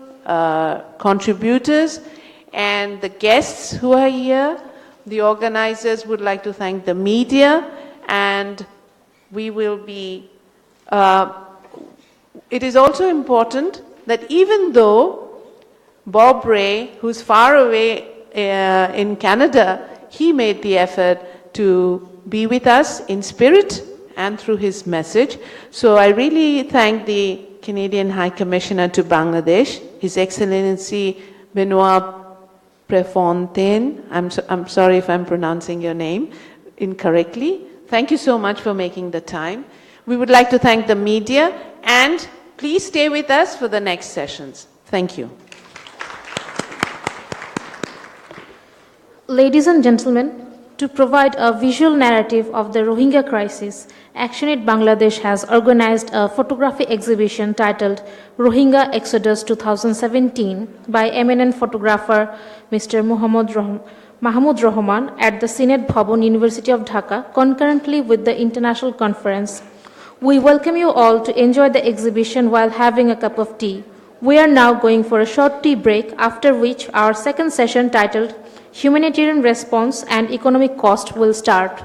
contributors and the guests who are here. The organizers would like to thank the media, and we will be... it is also important that even though Bob Ray, who's far away in Canada, he made the effort to be with us in spirit and through his message. So I really thank the Canadian High Commissioner to Bangladesh, His Excellency Benoit Prefontaine. I'm sorry if I'm pronouncing your name incorrectly. Thank you so much for making the time. We would like to thank the media, and please stay with us for the next sessions. Thank you. Ladies and gentlemen, to provide a visual narrative of the Rohingya crisis, ActionAid Bangladesh has organized a photography exhibition titled Rohingya Exodus 2017 by eminent photographer Mr. Mahmoud Rahman at the Syed Bhavan, University of Dhaka, concurrently with the international conference. We welcome you all to enjoy the exhibition while having a cup of tea. We are now going for a short tea break, after which our second session titled Humanitarian Response and Economic Cost will start.